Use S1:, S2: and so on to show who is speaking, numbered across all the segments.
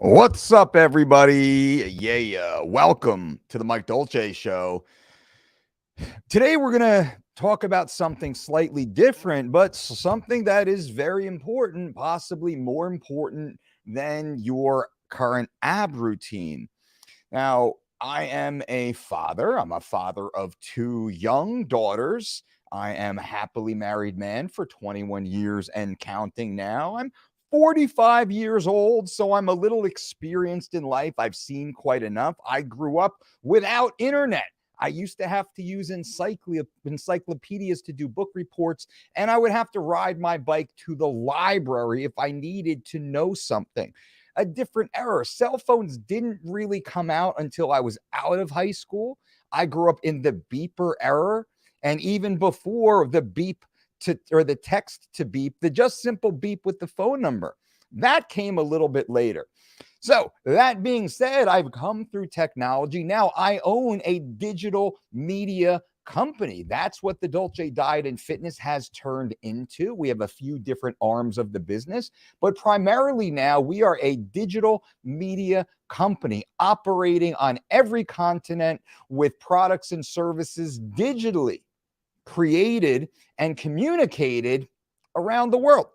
S1: What's up, everybody? Yeah. Welcome to the Mike Dolce Show. Today, we're going to talk about something slightly different, but something that is very important, possibly more important than your current ab routine. Now, I am a father. I'm a father of two young daughters. I am a happily married man for 21 years and counting now. I'm 45 years old, so I'm a little experienced in life. I've seen quite enough. I grew up without internet. I used to have to use encyclopedias to do book reports, and I would have to ride my bike to the library if I needed to know something. A different era. Cell phones didn't really come out until I was out of high school. I grew up in the beeper era. And even before the beep to, or the text to beep, the just simple beep with the phone number, that came a little bit later. So that being said, I've come through technology. Now I own a digital media company. That's what the Dolce Diet and Fitness has turned into. We have a few different arms of the business, but primarily now we are a digital media company operating on every continent with products and services digitally created and communicated around the world.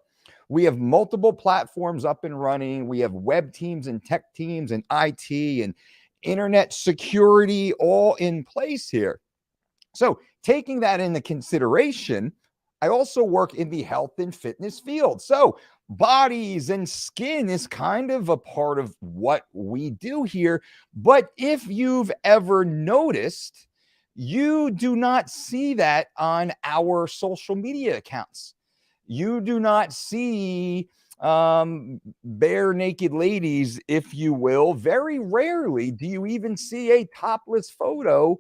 S1: We have multiple platforms up and running. We have web teams and tech teams and IT and internet security all in place here. So, taking that into consideration, I also work in the health and fitness field. So, bodies and skin is kind of a part of what we do here. But if you've ever noticed, you do not see that on our social media accounts. You do not see bare naked ladies, if you will. Very rarely do you even see a topless photo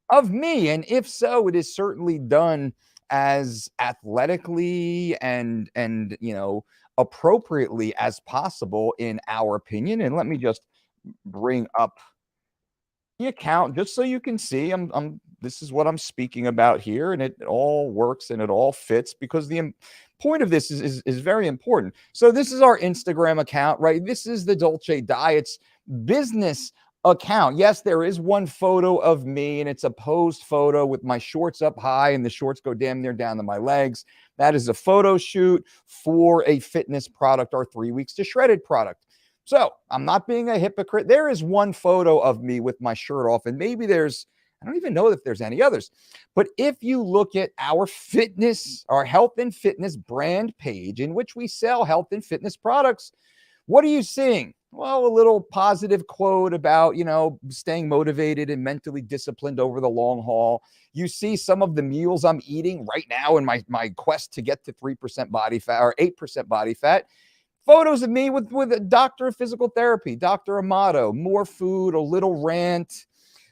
S1: of me. And if so, it is certainly done as athletically and appropriately as possible in our opinion. And let me just bring up the account just so you can see this is what I'm speaking about here, and it all works and it all fits because the point of this is very important. So this is our Instagram account, right? This is the Dolce Diet's business account. Yes, there is one photo of me, and it's a posed photo with my shorts up high, and the shorts go damn near down to my legs. That is a photo shoot for a fitness product, our 3 weeks to shredded product. So I'm not being a hypocrite. There is one photo of me with my shirt off, and maybe I don't even know if there's any others. But if you look at our fitness, our health and fitness brand page in which we sell health and fitness products, what are you seeing? Well, a little positive quote about, staying motivated and mentally disciplined over the long haul. You see some of the meals I'm eating right now in my quest to get to 3% body fat or 8% body fat. Photos of me with a doctor of physical therapy, Dr. Amato, more food, a little rant,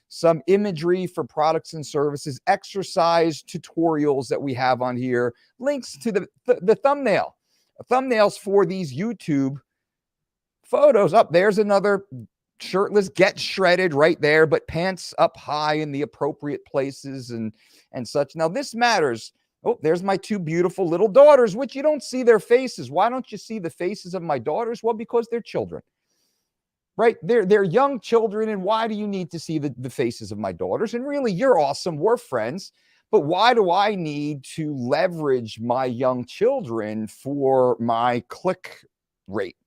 S1: some imagery for products and services, exercise tutorials that we have on here, links to the thumbnails for these YouTube photos. Up there's another shirtless, get shredded right there, but pants up high in the appropriate places and such. Now this matters. Oh, there's my two beautiful little daughters, which you don't see their faces. Why don't you see the faces of my daughters? Well, because they're children, right? They're young children. And why do you need to see the faces of my daughters? And really, you're awesome. We're friends. But why do I need to leverage my young children for my click rate?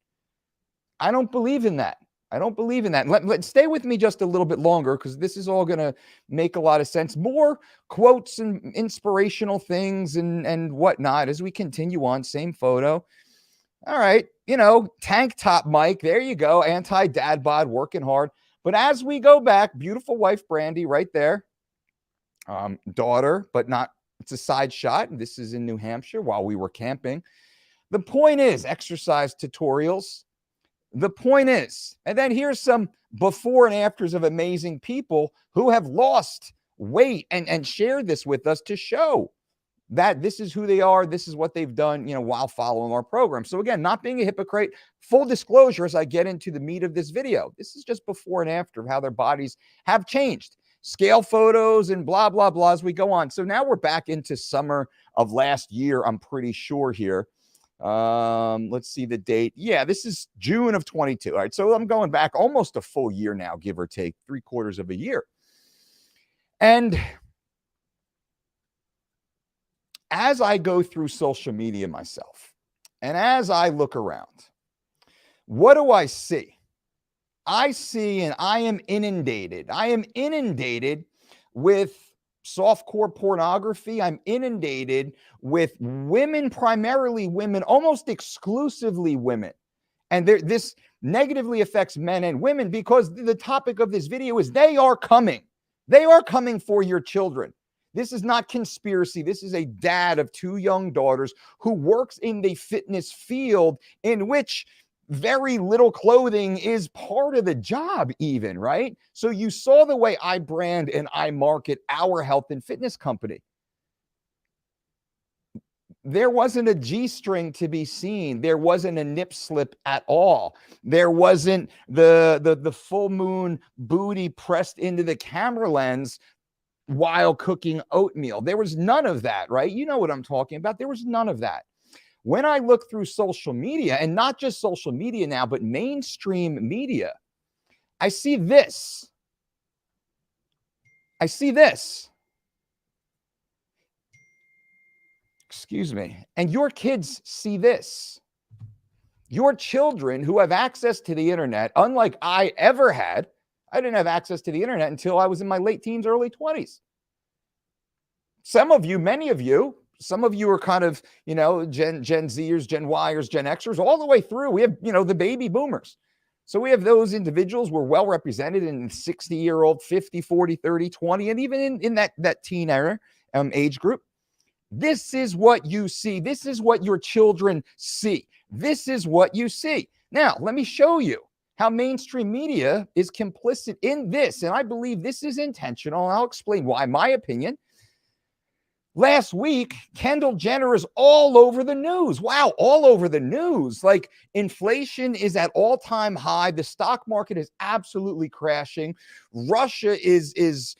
S1: I don't believe in that. I don't believe in that. Let's stay with me just a little bit longer because this is all going to make a lot of sense. More quotes and inspirational things and whatnot as we continue on. Same photo. All right. Tank top Mike. There you go. Anti-dad bod, working hard. But as we go back, beautiful wife Brandy right there. Daughter, but not, it's a side shot. This is in New Hampshire while we were camping. The point is exercise tutorials. The point is, and then here's some before and afters of amazing people who have lost weight and shared this with us to show that this is who they are. This is what they've done, while following our program. So again, not being a hypocrite, full disclosure as I get into the meat of this video. This is just before and after of how their bodies have changed. Scale photos and blah, blah, blah as we go on. So now we're back into summer of last year, I'm pretty sure here. Let's see the date. Yeah, this is June of 22. All right, so I'm going back almost a full year now, give or take 3/4 of a year. And as I go through social media myself, and as I look around, what do I see? I see, and I am inundated. I am inundated with softcore pornography. I'm inundated with women, primarily women, almost exclusively women. And this negatively affects men and women because the topic of this video is they are coming. They are coming for your children. This is not conspiracy. This is a dad of 2 young daughters who works in the fitness field in which very little clothing is part of the job, even, right? So you saw the way I brand and I market our health and fitness company. There wasn't a G-string to be seen. There wasn't a nip slip at all. There wasn't the full moon booty pressed into the camera lens while cooking oatmeal. There was none of that, right? You know what I'm talking about. There was none of that. When I look through social media, and not just social media now, but mainstream media, I see this. I see this. Excuse me. And your kids see this. Your children who have access to the internet, unlike I ever had, I didn't have access to the internet until I was in my late teens, early 20s. Some of you, many of you, some of you are kind of, Gen Zers, Gen Yers, Gen Xers, all the way through. We have, the baby boomers. So we have those individuals. We're well represented in 60-year-old, 50, 40, 30, 20, and even in that teen era age group. This is what you see. This is what your children see. This is what you see. Now, let me show you how mainstream media is complicit in this. And I believe this is intentional. I'll explain why. My opinion. Last week, Kendall Jenner is all over the news. Wow, all over the news. Like, inflation is at all-time high. The stock market is absolutely crashing. Russia is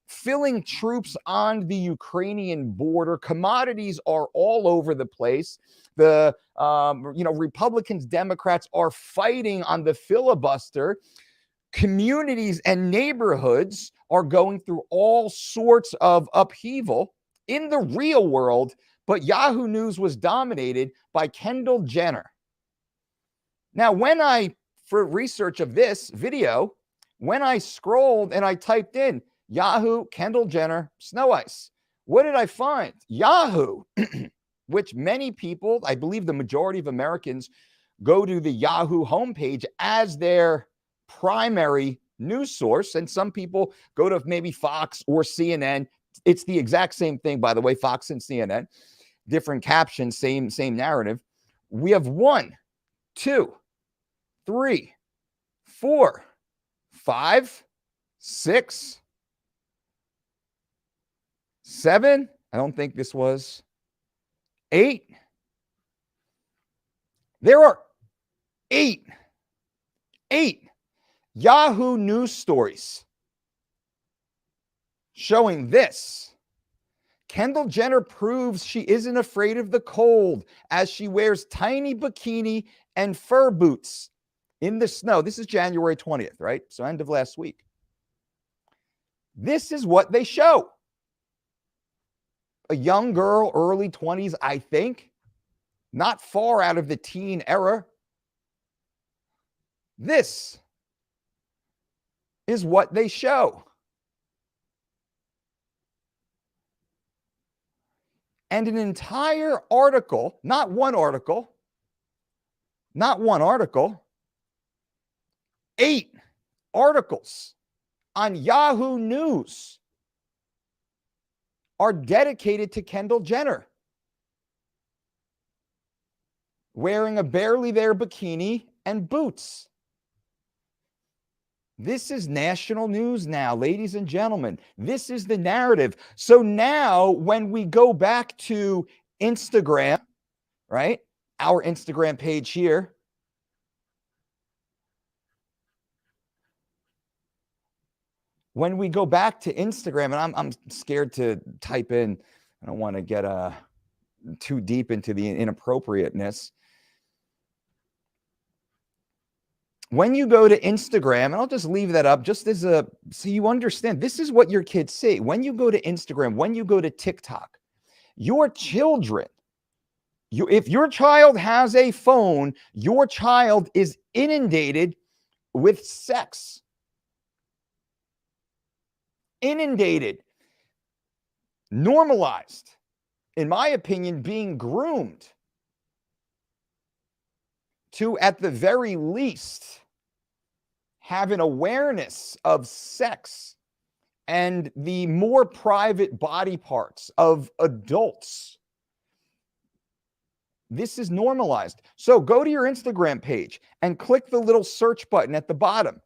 S1: filling troops on the Ukrainian border. Commodities are all over the place. The Republicans, Democrats are fighting on the filibuster. Communities and neighborhoods are going through all sorts of upheaval in the real world, but Yahoo News was dominated by Kendall Jenner. Now, for research of this video, when I scrolled and I typed in Yahoo, Kendall Jenner, snow ice, what did I find? Yahoo, which many people, I believe the majority of Americans, go to the Yahoo homepage as their primary news source. And some people go to maybe Fox or CNN. It's the exact same thing, by the way, Fox and CNN, different captions, same narrative. We have 1, 2, 3, 4, 5, 6, 7. I don't think this was 8. There are 8 Yahoo News stories showing this. Kendall Jenner proves she isn't afraid of the cold as she wears tiny bikini and fur boots in the snow. This is January 20th, right? So end of last week. This is what they show. A young girl, early 20s, I think, not far out of the teen era. This is what they show. And an entire article, not one article, 8 articles on Yahoo News are dedicated to Kendall Jenner wearing a barely there bikini and boots. This is national news now, ladies and gentlemen. This is the narrative. So now when we go back to Instagram, right? Our Instagram page here. When we go back to Instagram, and I'm scared to type in, I don't want to get too deep into the inappropriateness. When you go to Instagram, and I'll just leave that up just as so you understand, this is what your kids see. When you go to Instagram, when you go to TikTok, your children, if your child has a phone, your child is inundated with sex. Inundated, normalized, in my opinion, being groomed to, at the very least, have an awareness of sex and the more private body parts of adults. This is normalized. So go to your Instagram page and click the little search button at the bottom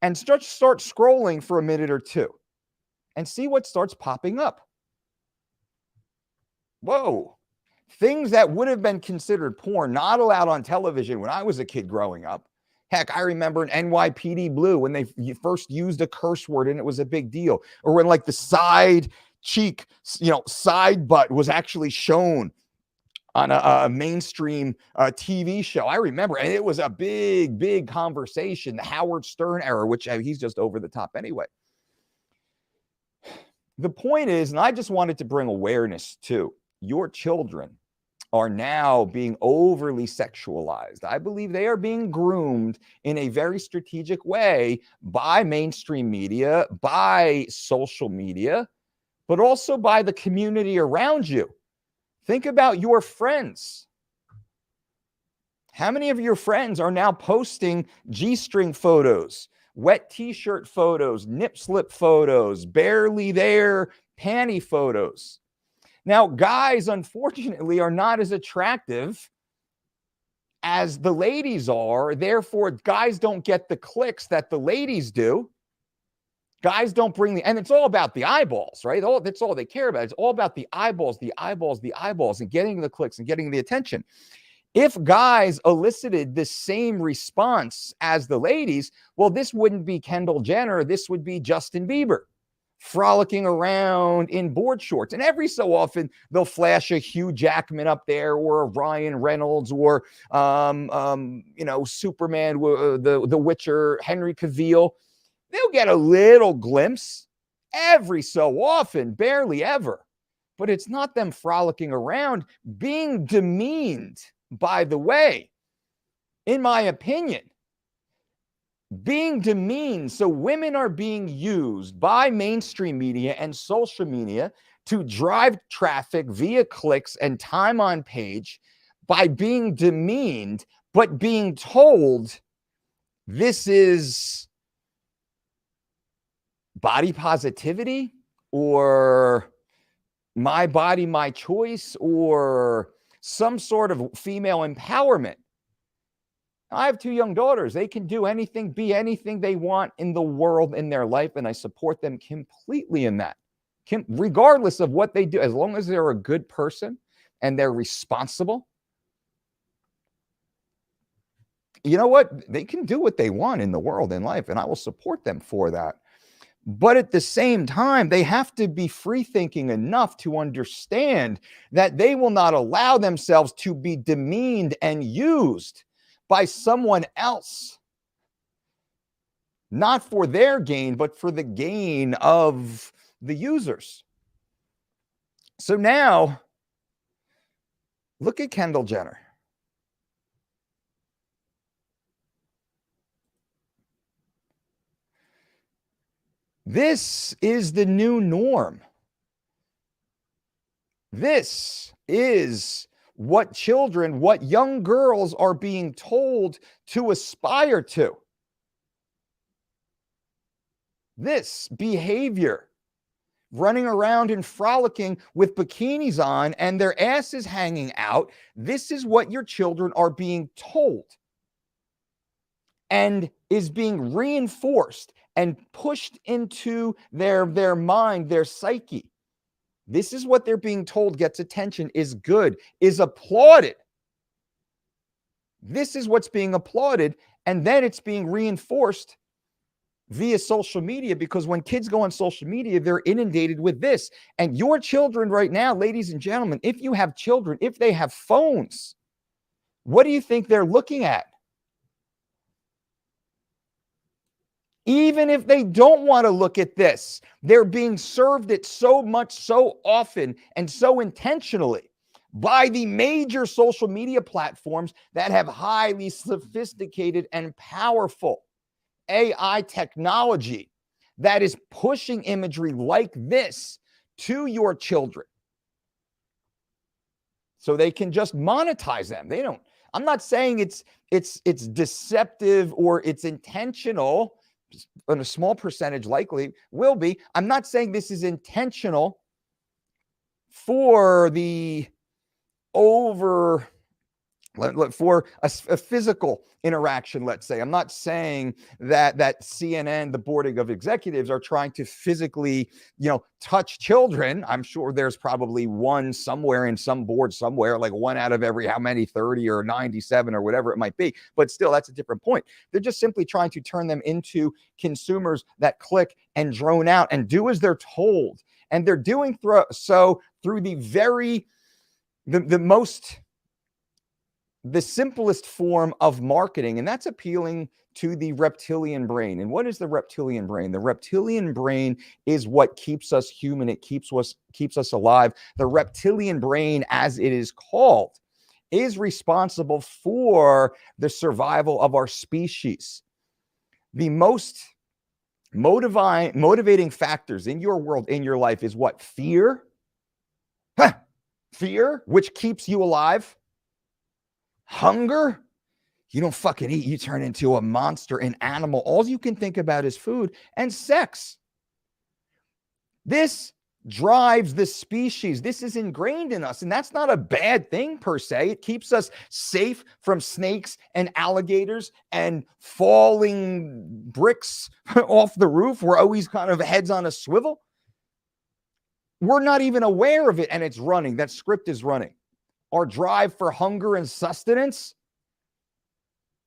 S1: and start scrolling for a minute or two and see what starts popping up. Whoa. Things that would have been considered porn, not allowed on television when I was a kid growing up. Heck, I remember in NYPD Blue when they first used a curse word and it was a big deal. Or when like the side cheek, side butt was actually shown on a mainstream TV show. I remember, and it was a big, big conversation, the Howard Stern era, which he's just over the top anyway. The point is, and I just wanted to bring awareness to, your children are now being overly sexualized. I believe they are being groomed in a very strategic way by mainstream media, by social media, but also by the community around you. Think about your friends. How many of your friends are now posting G-string photos, wet t-shirt photos, nip slip photos, barely there panty photos? Now, guys, unfortunately, are not as attractive as the ladies are. Therefore, guys don't get the clicks that the ladies do. Guys don't bring and it's all about the eyeballs, right? That's all they care about. It's all about the eyeballs, and getting the clicks and getting the attention. If guys elicited the same response as the ladies, well, this wouldn't be Kendall Jenner. This would be Justin Bieber, frolicking around in board shorts. And every so often, they'll flash a Hugh Jackman up there, or a Ryan Reynolds, or, Superman, the Witcher, Henry Cavill. They'll get a little glimpse every so often, barely ever. But it's not them frolicking around, being demeaned, by the way, in my opinion. Being demeaned. So women are being used by mainstream media and social media to drive traffic via clicks and time on page by being demeaned, but being told this is body positivity, or my body, my choice, or some sort of female empowerment. I have 2 young daughters. They can do anything, be anything they want in the world, in their life, and I support them completely in that, regardless of what they do, as long as they're a good person and they're responsible. You know what? They can do what they want in the world, in life, and I will support them for that. But at the same time, they have to be free-thinking enough to understand that they will not allow themselves to be demeaned and used by someone else, not for their gain, but for the gain of the users. So now, look at Kendall Jenner. This is the new norm. This is what children, what young girls are being told to aspire to. This behavior, running around and frolicking with bikinis on and their asses hanging out, this is what your children are being told and is being reinforced and pushed into their mind, their psyche. This is what they're being told gets attention, is good, is applauded. This is what's being applauded, and then it's being reinforced via social media, because when kids go on social media, they're inundated with this. And your children right now, ladies and gentlemen, if you have children, if they have phones, what do you think they're looking at? Even if they don't want to look at this, they're being served it so much, so often, and so intentionally by the major social media platforms that have highly sophisticated and powerful AI technology that is pushing imagery like this to your children so they can just monetize them. They don't, I'm not saying it's deceptive or it's intentional. On a small percentage likely will be. I'm not saying this is intentional for the over for a physical interaction, let's say. I'm not saying that CNN, the board of executives, are trying to physically, touch children. I'm sure there's probably one somewhere in some board somewhere, like one out of every how many, 30 or 97 or whatever it might be. But still, that's a different point. They're just simply trying to turn them into consumers that click and drone out and do as they're told. And they're doing so through the simplest form of marketing, and that's appealing to the reptilian brain. And what is the reptilian brain? The reptilian brain is what keeps us human. It keeps us alive. The reptilian brain, as it is called, is responsible for the survival of our species. The most motivating factors in your world, in your life, is what? Fear. Fear, which keeps you alive. Hunger, you don't fucking eat, you turn into a monster, an animal. All you can think about is food. And sex. This drives the species. This is ingrained in us, and that's not a bad thing per se. It keeps us safe from snakes and alligators and falling bricks off the roof. We're always kind of heads on a swivel. We're not even aware of it, and it's running. That script is running. Our drive for hunger and sustenance,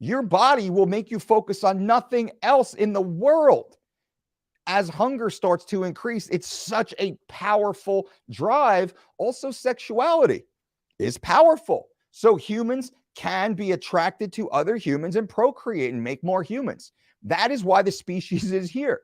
S1: your body will make you focus on nothing else in the world. As hunger starts to increase, it's such a powerful drive. Also, sexuality is powerful. So humans can be attracted to other humans and procreate and make more humans. That is why the species is here.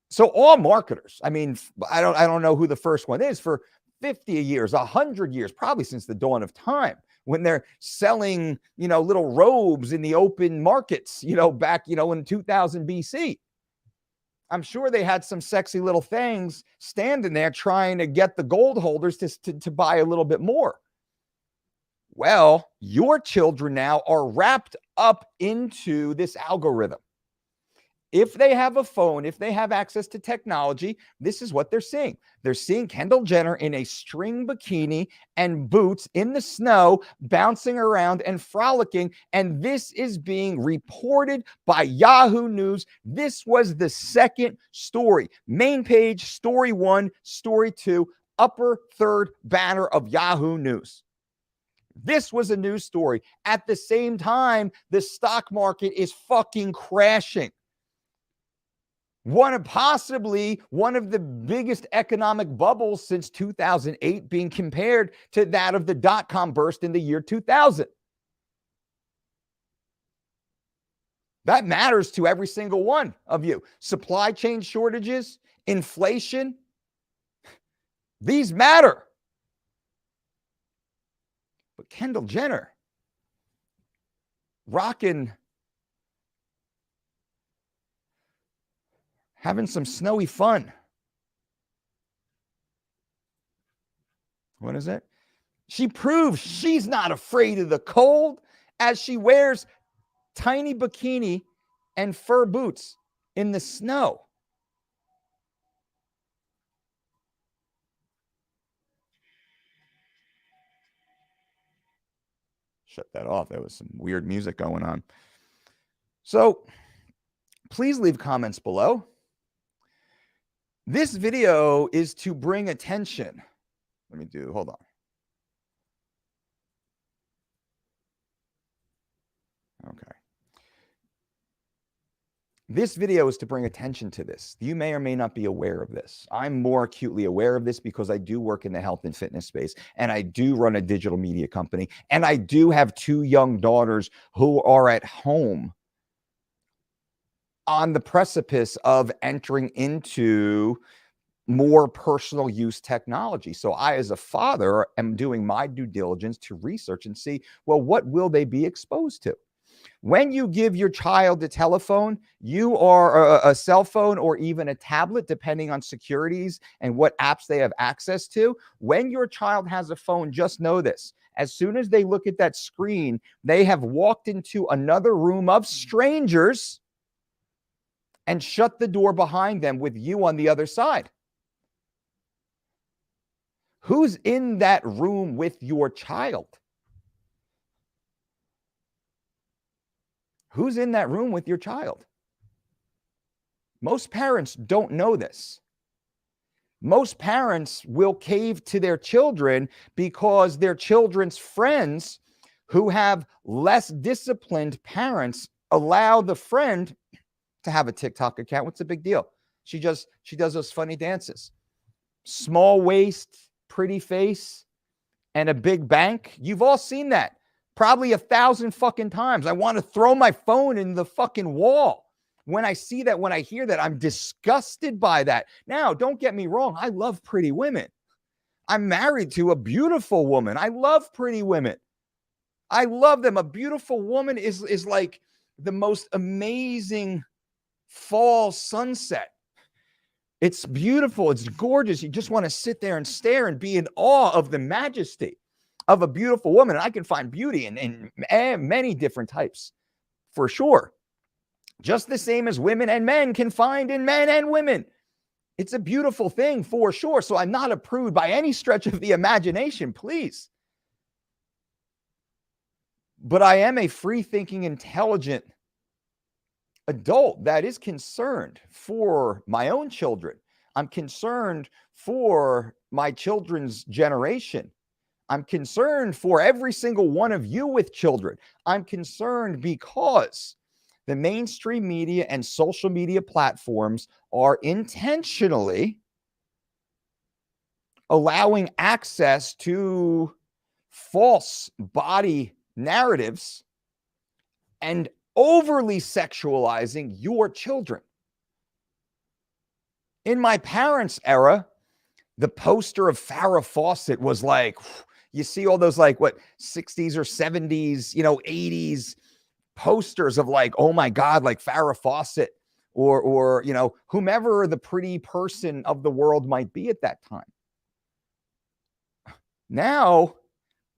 S1: So all marketers, I mean, I don't know who the first one is, for 50 years, 100 years, probably since the dawn of time, when they're selling, little robes in the open markets, back, in 2000 BC. I'm sure they had some sexy little things standing there trying to get the gold holders to buy a little bit more. Well, your children now are wrapped up into this algorithm. If they have a phone, if they have access to technology, this is what they're seeing. They're seeing Kendall Jenner in a string bikini and boots in the snow, bouncing around and frolicking. And this is being reported by Yahoo News. This was the second story. Main page, story 1, story 2, upper third banner of Yahoo News. This was a news story. At the same time, the stock market is fucking crashing. Possibly one of the biggest economic bubbles since 2008, being compared to that of the dot-com burst in the year 2000. That matters to every single one of you. Supply chain shortages, inflation, these matter. But Kendall Jenner, rocking, having some snowy fun. What is it? She proves she's not afraid of the cold as she wears tiny bikini and fur boots in the snow. Shut that off. There was some weird music going on. So please leave comments below. This video is to bring attention. Hold on. Okay. This video is to bring attention to this. You may or may not be aware of this. I'm more acutely aware of this because I do work in the health and fitness space, and I do run a digital media company, and I do have 2 young daughters who are at home on the precipice of entering into more personal use technology. So I, as a father, am doing my due diligence to research and see, well, what will they be exposed to? When you give your child a telephone, you are a cell phone or even a tablet, depending on securities and what apps they have access to. When your child has a phone, just know this. As soon as they look at that screen, they have walked into another room of strangers and shut the door behind them with you on the other side. Who's in that room with your child? Who's in that room with your child? Most parents don't know this. Most parents will cave to their children because their children's friends who have less disciplined parents allow the friend to have a TikTok account. What's the big deal? She does those funny dances. Small waist, pretty face, and a big bank. You've all seen that. Probably 1,000 fucking times. I want to throw my phone in the fucking wall. When I see that, when I hear that, I'm disgusted by that. Now, don't get me wrong. I love pretty women. I'm married to a beautiful woman. I love pretty women. I love them. A beautiful woman is like the most amazing fall sunset. It's beautiful. It's gorgeous. You just want to sit there and stare and be in awe of the majesty of a beautiful woman. And I can find beauty in many different types, for sure. Just the same as women and men can find in men and women. It's a beautiful thing, for sure. So I'm not a prude by any stretch of the imagination, please. But I am a free-thinking, intelligent adult that is concerned for my own children. I'm concerned for my children's generation. I'm concerned for every single one of you with children. I'm concerned because the mainstream media and social media platforms are intentionally allowing access to false body narratives and overly sexualizing your children. In my parents' era, the poster of Farrah Fawcett was like, you see all those like what 60s or 70s, 80s posters of like, oh my God, like Farrah Fawcett or whomever the pretty person of the world might be at that time. Now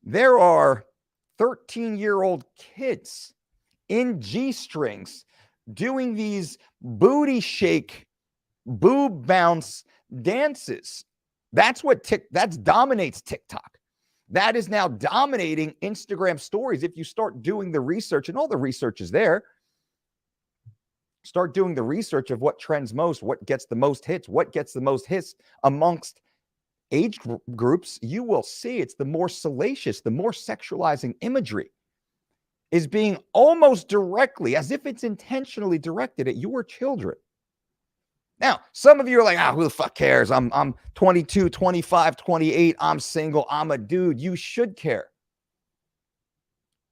S1: there are 13-year-old kids in G-strings doing these booty shake, boob bounce dances. That dominates TikTok. That is now dominating Instagram stories. If you start doing the research, and all the research is there, start doing the research of what trends most, what gets the most hits, amongst age groups, you will see it's the more salacious, the more sexualizing imagery is being almost directly, as if it's intentionally directed at your children. Now, some of you are like, who the fuck cares? I'm 22, 25, 28. I'm single. I'm a dude. You should care.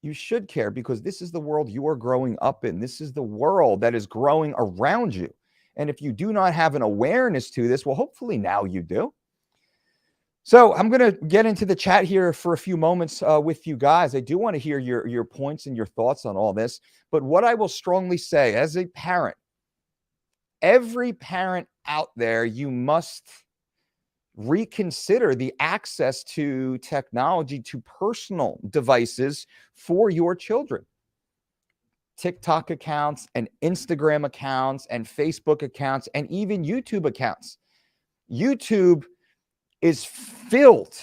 S1: You should care because this is the world you are growing up in. This is the world that is growing around you. And if you do not have an awareness to this, well, hopefully now you do. So I'm going to get into the chat here for a few moments with you guys. I do want to hear your points and your thoughts on all this. But what I will strongly say as a parent, every parent out there, you must reconsider the access to technology, to personal devices for your children. TikTok accounts and Instagram accounts and Facebook accounts and even YouTube accounts. YouTube is filled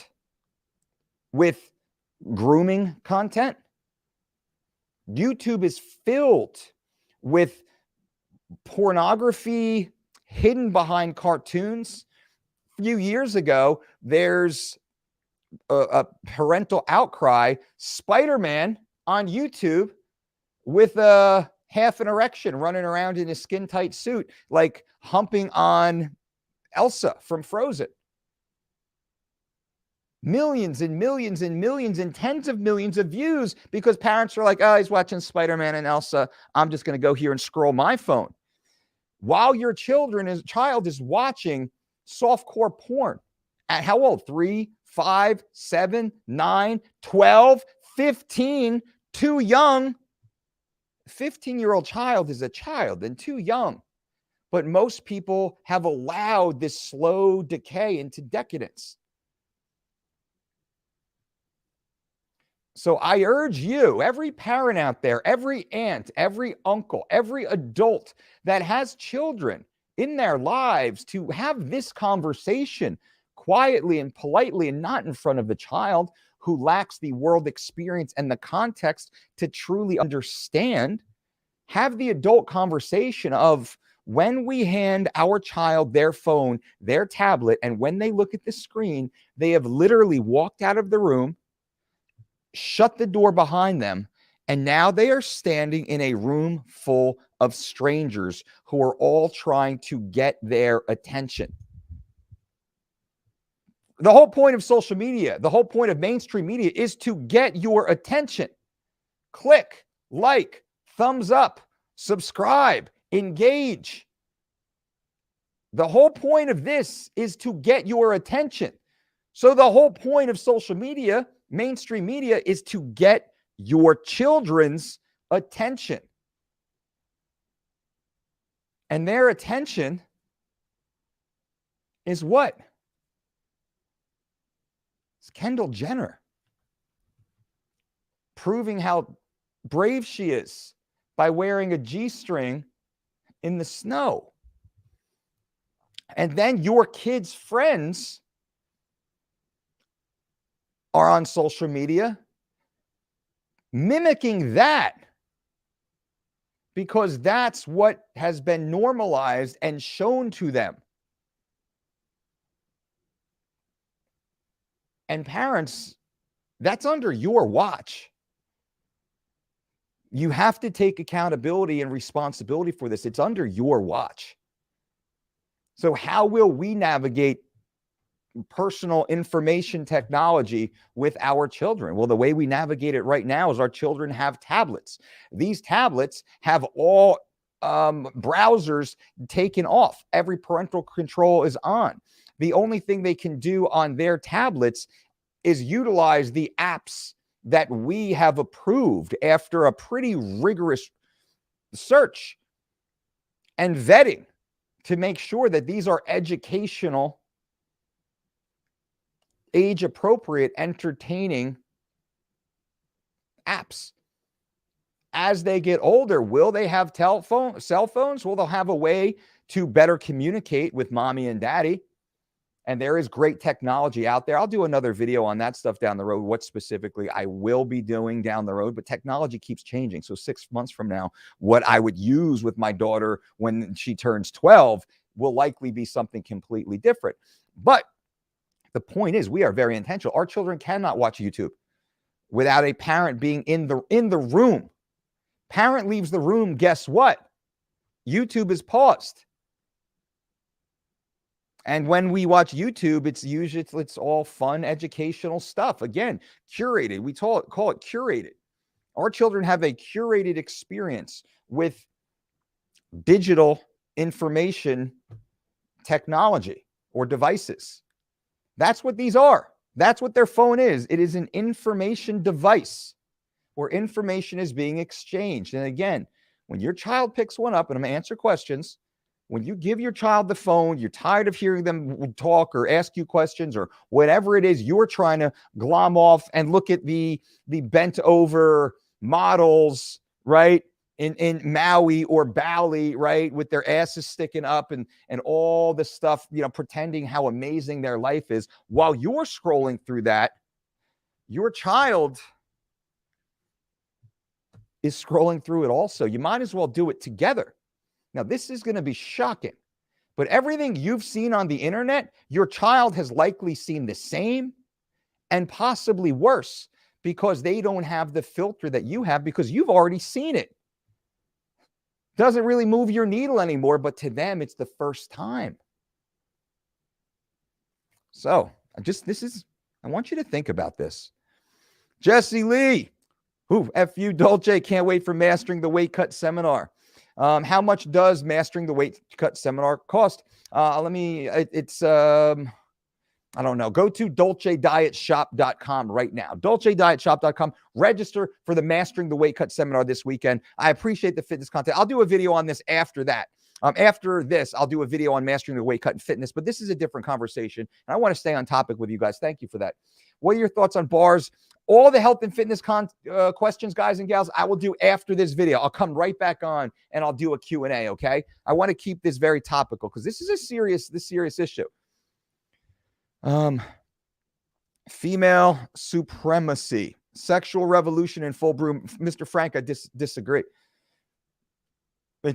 S1: with grooming content. YouTube is filled with pornography hidden behind cartoons. A few years ago, there's a parental outcry, Spider-Man on YouTube with a half an erection, running around in a skin-tight suit, like humping on Elsa from Frozen. Millions and millions and millions and tens of millions of views because parents are like, oh, he's watching Spider-Man and Elsa. I'm just going to go here and scroll my phone. While your child is watching softcore porn at how old? 3, 5, 7, 9, 12, 15, too young. 15-year-old child is a child and too young. But most people have allowed this slow decay into decadence. So I urge you, every parent out there, every aunt, every uncle, every adult that has children in their lives to have this conversation quietly and politely and not in front of a child who lacks the world experience and the context to truly understand. Have the adult conversation of when we hand our child their phone, their tablet, and when they look at the screen, they have literally walked out of the room, shut the door behind them, and now they are standing in a room full of strangers who are all trying to get their attention. The whole point of social media, the whole point of mainstream media is to get your attention. Click, like, thumbs up, subscribe, engage. The whole point of this is to get your attention. So the whole point of social media, mainstream media, is to get your children's attention. And their attention is what? It's Kendall Jenner proving how brave she is by wearing a G-string in the snow. And then your kids' friends are on social media mimicking that because that's what has been normalized and shown to them. And parents, that's under your watch. You have to take accountability and responsibility for this. It's under your watch. So how will we navigate personal information technology with our children? Well, the way we navigate it right now is our children have tablets. These tablets have all browsers taken off. Every parental control is on. The only thing they can do on their tablets is utilize the apps that we have approved after a pretty rigorous search and vetting to make sure that these are educational, age-appropriate, entertaining apps. As they get older, will they have cell phones? Well, they'll have a way to better communicate with mommy and daddy. And there is great technology out there. I'll do another video on that stuff down the road, what specifically I will be doing down the road. But technology keeps changing. So 6 months from now, what I would use with my daughter when she turns 12 will likely be something completely different. But the point is, we are very intentional. Our children cannot watch YouTube without a parent being in the room. Parent leaves the room, guess what? YouTube is paused. And when we watch YouTube, it's all fun, educational stuff. Again, curated. We call it curated. Our children have a curated experience with digital information technology or devices. That's what these are. That's what their phone is. It is an information device where information is being exchanged. And again, when your child picks one up, and I'm going to answer questions, when you give your child the phone, you're tired of hearing them talk or ask you questions or whatever it is you're trying to glom off and look at the bent over models, right? In Maui or Bali, right? With their asses sticking up and all the stuff, pretending how amazing their life is. While you're scrolling through that, your child is scrolling through it also. You might as well do it together. Now, this is going to be shocking, but everything you've seen on the internet, your child has likely seen the same and possibly worse because they don't have the filter that you have because you've already seen it. Doesn't really move your needle anymore, but to them, it's the first time. So I want you to think about this. Jesse Lee, F you, Dolce, can't wait for Mastering the Weight Cut seminar. How much does Mastering the Weight Cut seminar cost? I don't know. Go to dolcedietshop.com right now. Dolcedietshop.com. Register for the Mastering the Weight Cut seminar this weekend. I appreciate the fitness content. I'll do a video on this after that. After this, I'll do a video on mastering the weight cut and fitness, but this is a different conversation, and I want to stay on topic with you guys. Thank you for that. What are your thoughts on bars? All the health and fitness questions, guys and gals, I will do after this video. I'll come right back on, and I'll do a Q&A, okay? I want to keep this very topical because this is a serious issue. Female supremacy, sexual revolution in full bloom. Mr. Frank, I disagree.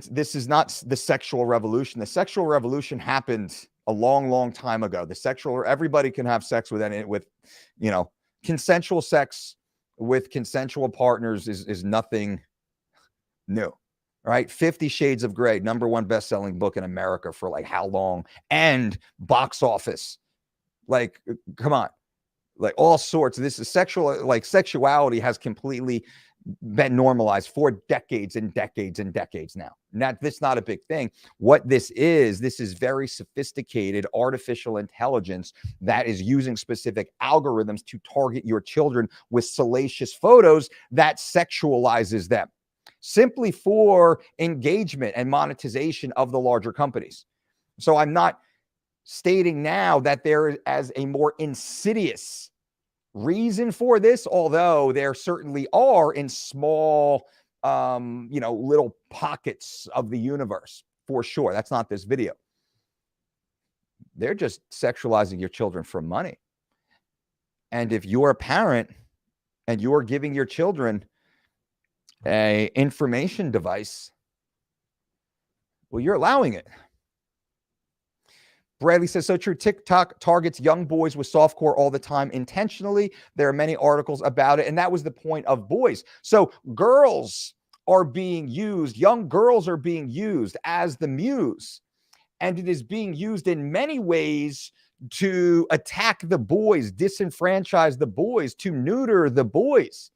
S1: This is not the sexual revolution. The sexual revolution happened a long, long time ago. Everybody can have sex with consensual sex with consensual partners is nothing new, right? 50 Shades of Grey, #1 best-selling book in America for like how long? And box office. Like, come on, like all sorts. This is sexuality has completely been normalized for decades and decades and decades now. This is not a big thing. What this is very sophisticated artificial intelligence that is using specific algorithms to target your children with salacious photos that sexualizes them simply for engagement and monetization of the larger companies. So I'm not stating now that there is a more insidious reason for this, although there certainly are in small, little pockets of the universe, for sure. That's not this video. They're just sexualizing your children for money. And if you're a parent and you're giving your children an information device, well, you're allowing it. Bradley says, so true. TikTok targets young boys with softcore all the time intentionally. There are many articles about it. And that was the point of boys. So girls are being used. Young girls are being used as the muse. And it is being used in many ways to attack the boys, disenfranchise the boys, to neuter the boys,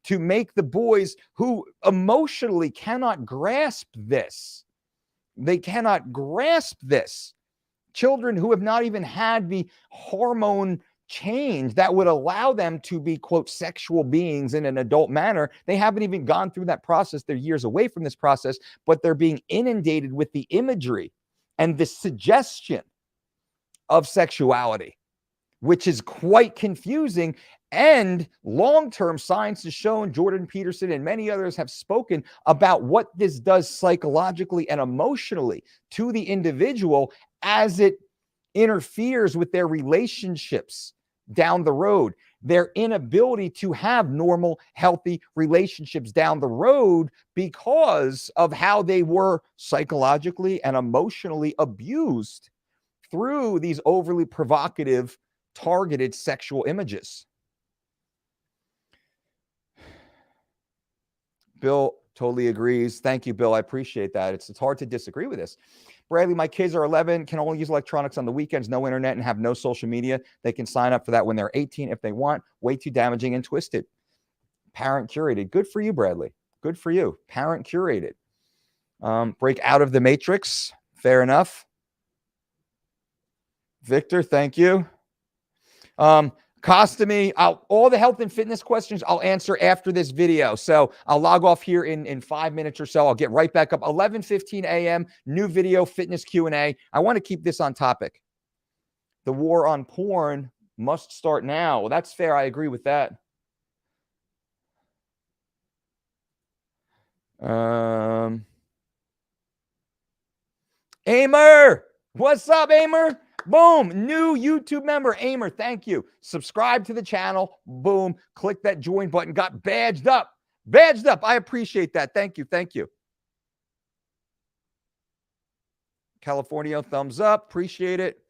S1: to make the boys who emotionally cannot grasp this. They cannot grasp this. Children who have not even had the hormone change that would allow them to be, quote, sexual beings in an adult manner. They haven't even gone through that process. They're years away from this process, but they're being inundated with the imagery and the suggestion of sexuality, which is quite confusing. And long-term science has shown, Jordan Peterson and many others have spoken about what this does psychologically and emotionally to the individual as it interferes with their relationships down the road, their inability to have normal, healthy relationships down the road because of how they were psychologically and emotionally abused through these overly provocative, targeted sexual images. Bill totally agrees. Thank you, Bill. I appreciate that. It's hard to disagree with this. Bradley, my kids are 11, can only use electronics on the weekends, no internet, and have no social media. They can sign up for that when they're 18 if they want. Way too damaging and twisted. Parent curated. Good for you, Bradley. Good for you. Parent curated. Break out of the matrix. Fair enough. Victor, thank you. Costomy, all the health and fitness questions I'll answer after this video. So I'll log off here in 5 minutes or so. I'll get right back up. 11:15 a.m. New video, fitness Q&A. I want to keep this on topic. The war on porn must start now. Well, that's fair. I agree with that. Amer, what's up, Amer? Boom, new YouTube member, Amer, thank you. Subscribe to the channel, boom, click that join button, got badged up. I appreciate that. Thank you. California, thumbs up, appreciate it.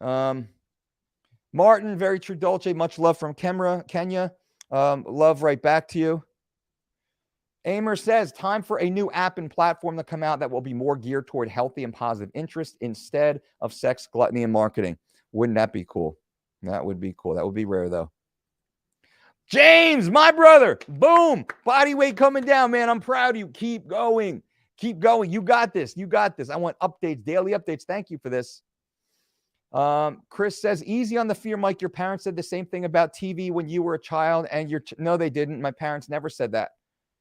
S1: Martin, very true, Dolce, much love from Kenya. Love right back to you. Amer says, time for a new app and platform to come out that will be more geared toward healthy and positive interest instead of sex, gluttony, and marketing. Wouldn't that be cool? That would be cool. That would be rare, though. James, my brother, boom, body weight coming down, man. I'm proud of you. Keep going. Keep going. You got this. You got this. I want updates, daily updates. Thank you for this. Chris says, easy on the fear, Mike. Your parents said the same thing about TV when you were a child, and no, they didn't. My parents never said that.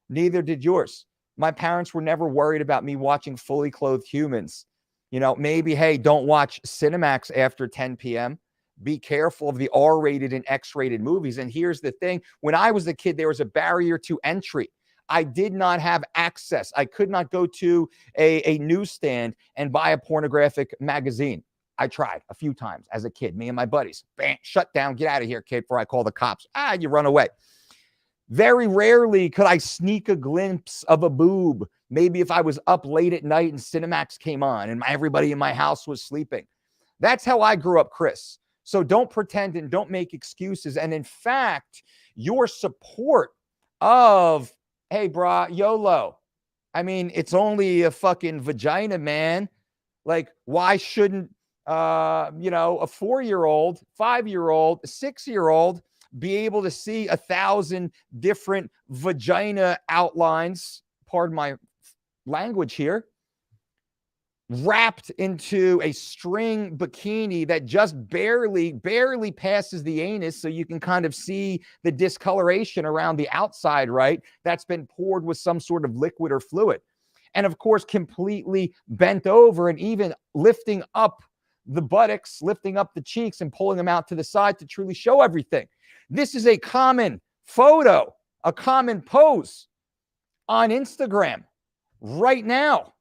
S1: Neither did yours. My parents were never worried about me watching fully clothed humans. You know, maybe, hey, don't watch Cinemax after 10 p.m. Be careful of the R-rated and X-rated movies. And here's the thing. When I was a kid, there was a barrier to entry. I did not have access. I could not go to a newsstand and buy a pornographic magazine. I tried a few times as a kid, me and my buddies. Bam, shut down, get out of here, kid, before I call the cops. You run away. Very rarely could I sneak a glimpse of a boob. Maybe if I was up late at night and Cinemax came on and everybody in my house was sleeping. That's how I grew up, Chris. So don't pretend and don't make excuses. And in fact, your support of, hey, brah, YOLO. I mean, it's only a fucking vagina, man. Like, why shouldn't, a 4-year-old, 5-year-old, a 6-year-old be able to see 1,000 different vagina outlines, pardon my language here, wrapped into a string bikini that just barely passes the anus, so you can kind of see the discoloration around the outside, right? That's been poured with some sort of liquid or fluid. And of course, completely bent over and even lifting up the buttocks, lifting up the cheeks and pulling them out to the side to truly show everything. This is a common photo, a common pose on Instagram right now.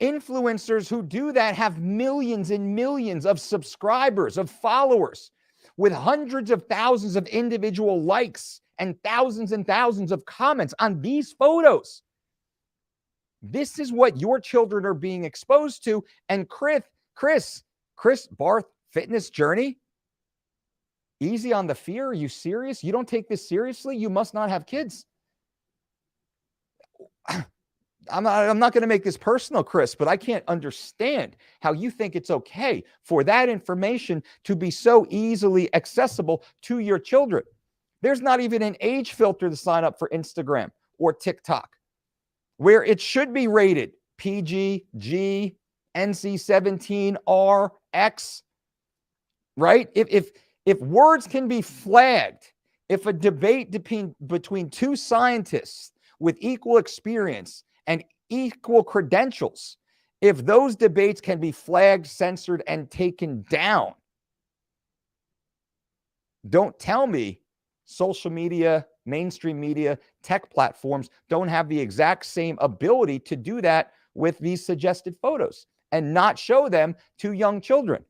S1: Influencers who do that have millions and millions of subscribers, of followers, with hundreds of thousands of individual likes and thousands of comments on these photos. This is what your children are being exposed to. And Chris Barth fitness journey. Easy on the fear. Are you serious? You don't take this seriously? You must not have kids. I'm not going to make this personal, Chris, but I can't understand how you think it's okay for that information to be so easily accessible to your children. There's not even an age filter to sign up for Instagram or TikTok, where it should be rated PG, G, NC-17, R, X, right? If words can be flagged, if a debate between two scientists with equal experience and equal credentials, if those debates can be flagged, censored, and taken down, don't tell me social media, mainstream media, tech platforms don't have the exact same ability to do that with these suggested photos and not show them to young children.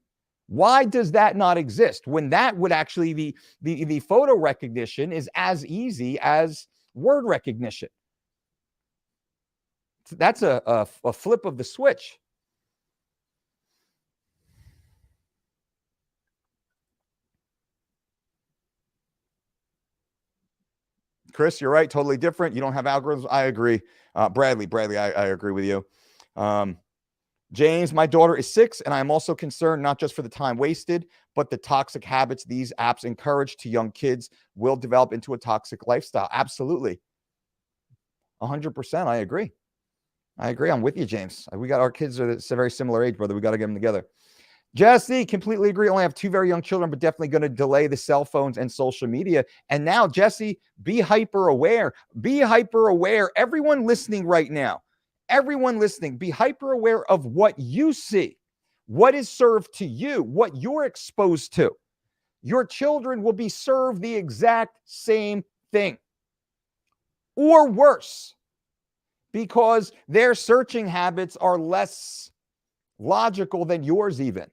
S1: Why does that not exist when that would actually be the photo recognition is as easy as word recognition? That's a flip of the switch. Chris, you're right. Totally different. You don't have algorithms. I agree. Bradley, I agree with you. James, my daughter is 6, and I'm also concerned not just for the time wasted, but the toxic habits these apps encourage to young kids will develop into a toxic lifestyle. Absolutely. 100%. I agree. I'm with you, James. We got our kids are a very similar age, brother. We got to get them together. Jesse, completely agree. Only have 2 very young children, but definitely going to delay the cell phones and social media. And now, Jesse, be hyper aware. Be hyper aware. Everyone listening right now, be hyper aware of what you see, what is served to you, what you're exposed to. Your children will be served the exact same thing or worse, because their searching habits are less logical than yours even.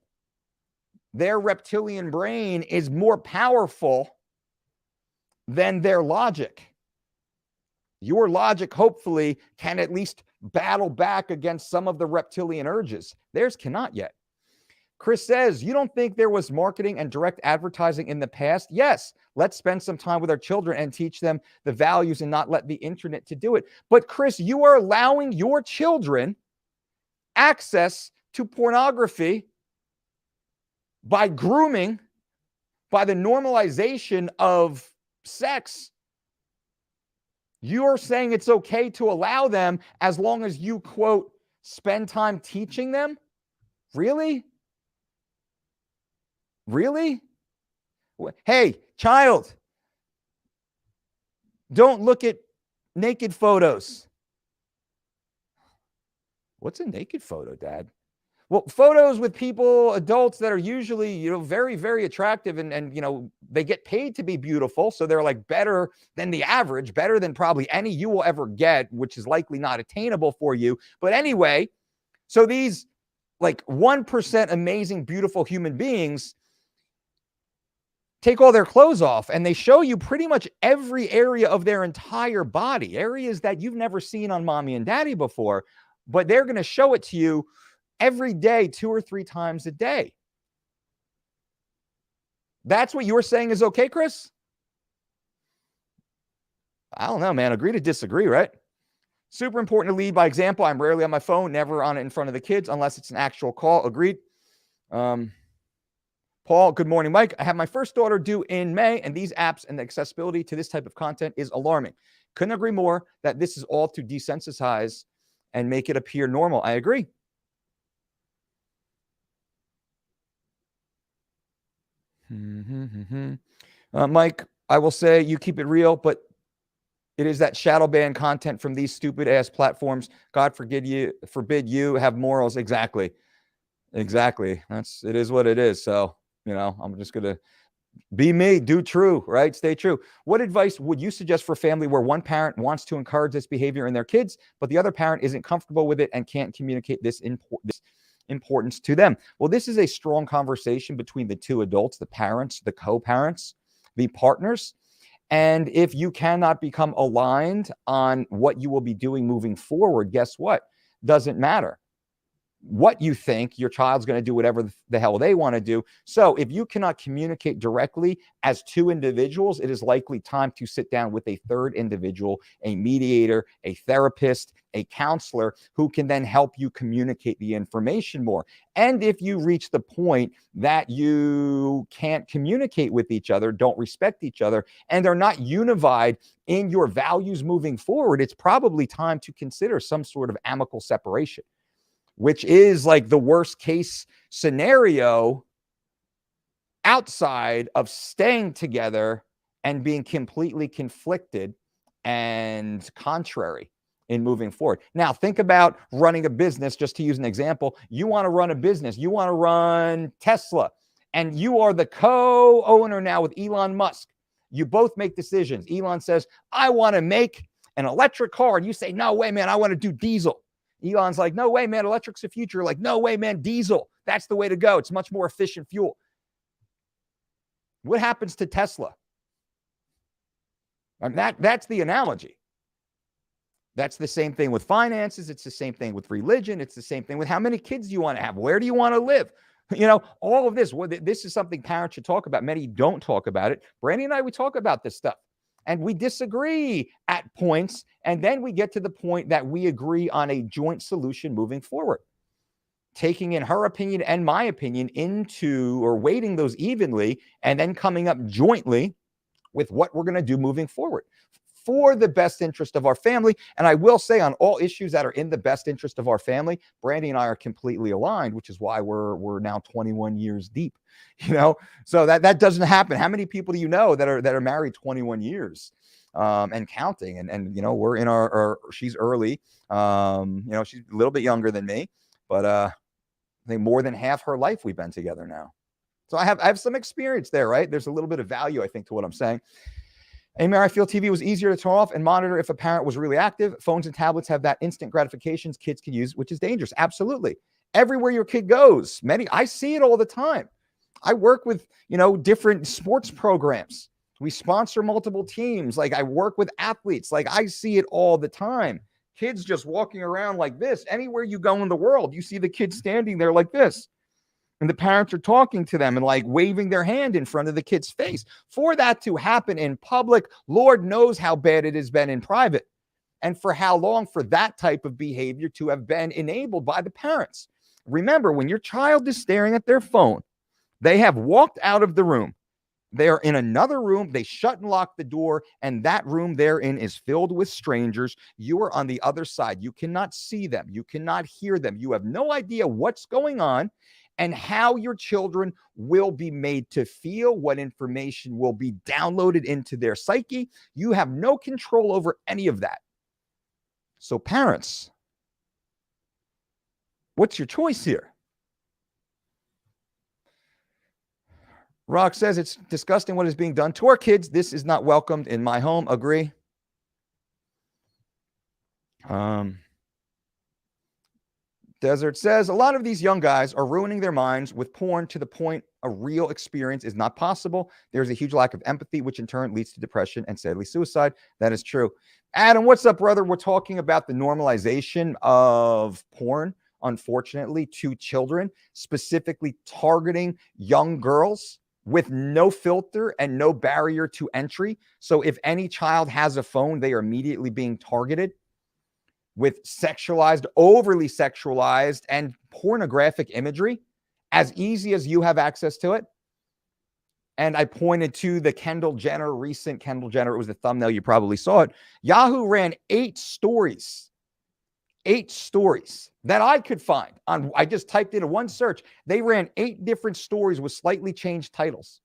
S1: Their reptilian brain is more powerful than their logic. Your logic, hopefully, can at least battle back against some of the reptilian urges. Theirs cannot yet. Chris says, you don't think there was marketing and direct advertising in the past? Yes. Let's spend some time with our children and teach them the values and not let the internet to do it. But Chris, you are allowing your children access to pornography by grooming, by the normalization of sex. You're saying it's okay to allow them as long as you, quote, spend time teaching them? Really? Really? Hey, child, don't look at naked photos. What's a naked photo, Dad? Well, photos with people, adults that are usually, very, very attractive and they get paid to be beautiful. So they're like better than the average, better than probably any you will ever get, which is likely not attainable for you. But anyway, so these like 1% amazing, beautiful human beings take all their clothes off and they show you pretty much every area of their entire body, areas that you've never seen on mommy and daddy before, but they're going to show it to you every day, 2 or 3 times a day. That's what you're saying is okay, Chris? I don't know, man. Agree to disagree, right? Super important to lead by example. I'm rarely on my phone, never on it in front of the kids unless it's an actual call. Agreed. Paul, good morning, Mike. I have my first daughter due in May, and these apps and the accessibility to this type of content is alarming. Couldn't agree more that this is all to desensitize and make it appear normal. I agree. Mike, I will say you keep it real, but it is that shadow ban content from these stupid ass platforms. God forbid you have morals. Exactly. It is what it is. So, I'm just going to be me, do true, right? Stay true. What advice would you suggest for a family where one parent wants to encourage this behavior in their kids, but the other parent isn't comfortable with it and can't communicate this importance to them? Well, this is a strong conversation between the two adults, the parents, the co-parents, the partners. And if you cannot become aligned on what you will be doing moving forward, guess what? Doesn't matter what you think. Your child's going to do whatever the hell they want to do. So if you cannot communicate directly as two individuals, it is likely time to sit down with a third individual, a mediator, a therapist, a counselor who can then help you communicate the information more. And if you reach the point that you can't communicate with each other, don't respect each other, and are not unified in your values moving forward, it's probably time to consider some sort of amicable separation, which is like the worst case scenario outside of staying together and being completely conflicted and contrary in moving forward. Now, think about running a business, just to use an example. You want to run a business. You want to run Tesla, and you are the co-owner now with Elon Musk. You both make decisions. Elon says, I want to make an electric car. And you say, no way, man, I want to do diesel. Elon's like, no way, man, electric's the future. Like, no way, man, diesel. That's the way to go. It's much more efficient fuel. What happens to Tesla? I mean, that's the analogy. That's the same thing with finances. It's the same thing with religion. It's the same thing with how many kids do you want to have? Where do you want to live? All of this. This is something parents should talk about. Many don't talk about it. Brandy and I, we talk about this stuff. And we disagree at points, and then we get to the point that we agree on a joint solution moving forward, taking in her opinion and my opinion into, or weighting those evenly, and then coming up jointly with what we're going to do moving forward for the best interest of our family. And I will say, on all issues that are in the best interest of our family, Brandy and I are completely aligned, which is why we're now 21 years deep. So that doesn't happen. How many people do you know that are married 21 years and counting? And we're in our she's early. She's a little bit younger than me, but I think more than half her life we've been together now. So I have some experience there, right? There's a little bit of value, I think, to what I'm saying. Amir, I feel TV was easier to turn off and monitor if a parent was really active. Phones and tablets have that instant gratifications kids can use, which is dangerous. Absolutely. Everywhere your kid goes, I see it all the time. I work with, different sports programs. We sponsor multiple teams. Like, I work with athletes. Like, I see it all the time. Kids just walking around like this. Anywhere you go in the world, you see the kids standing there like this. and the parents are talking to them and like waving their hand in front of the kid's face. For that to happen in public, Lord knows how bad it has been in private, and for how long for that type of behavior to have been enabled by the parents. Remember, when your child is staring at their phone, they have walked out of the room. They are in another room. They shut and lock the door, and that room they're in is filled with strangers. You are on the other side. You cannot see them. You cannot hear them. You have no idea what's going on and how your children will be made to feel, what information will be downloaded into their psyche. You have no control over any of that. So parents, what's your choice here? Rock says it's disgusting what is being done to our kids. This is not welcomed in my home. Agree. Desert says a lot of these young guys are ruining their minds with porn to the point a real experience is not possible. There's a huge lack of empathy, which in turn leads to depression and sadly suicide. That is true. Adam, what's up, brother? We're talking about the normalization of porn, unfortunately, to children, specifically targeting young girls with no filter and no barrier to entry. So if any child has a phone, they are immediately being targeted with sexualized, overly sexualized and pornographic imagery as easy as you have access to it. And I pointed to the recent Kendall Jenner. It was the thumbnail. You probably saw it. Yahoo ran 8 stories that I could find on. I just typed in one search. They ran 8 different stories with slightly changed titles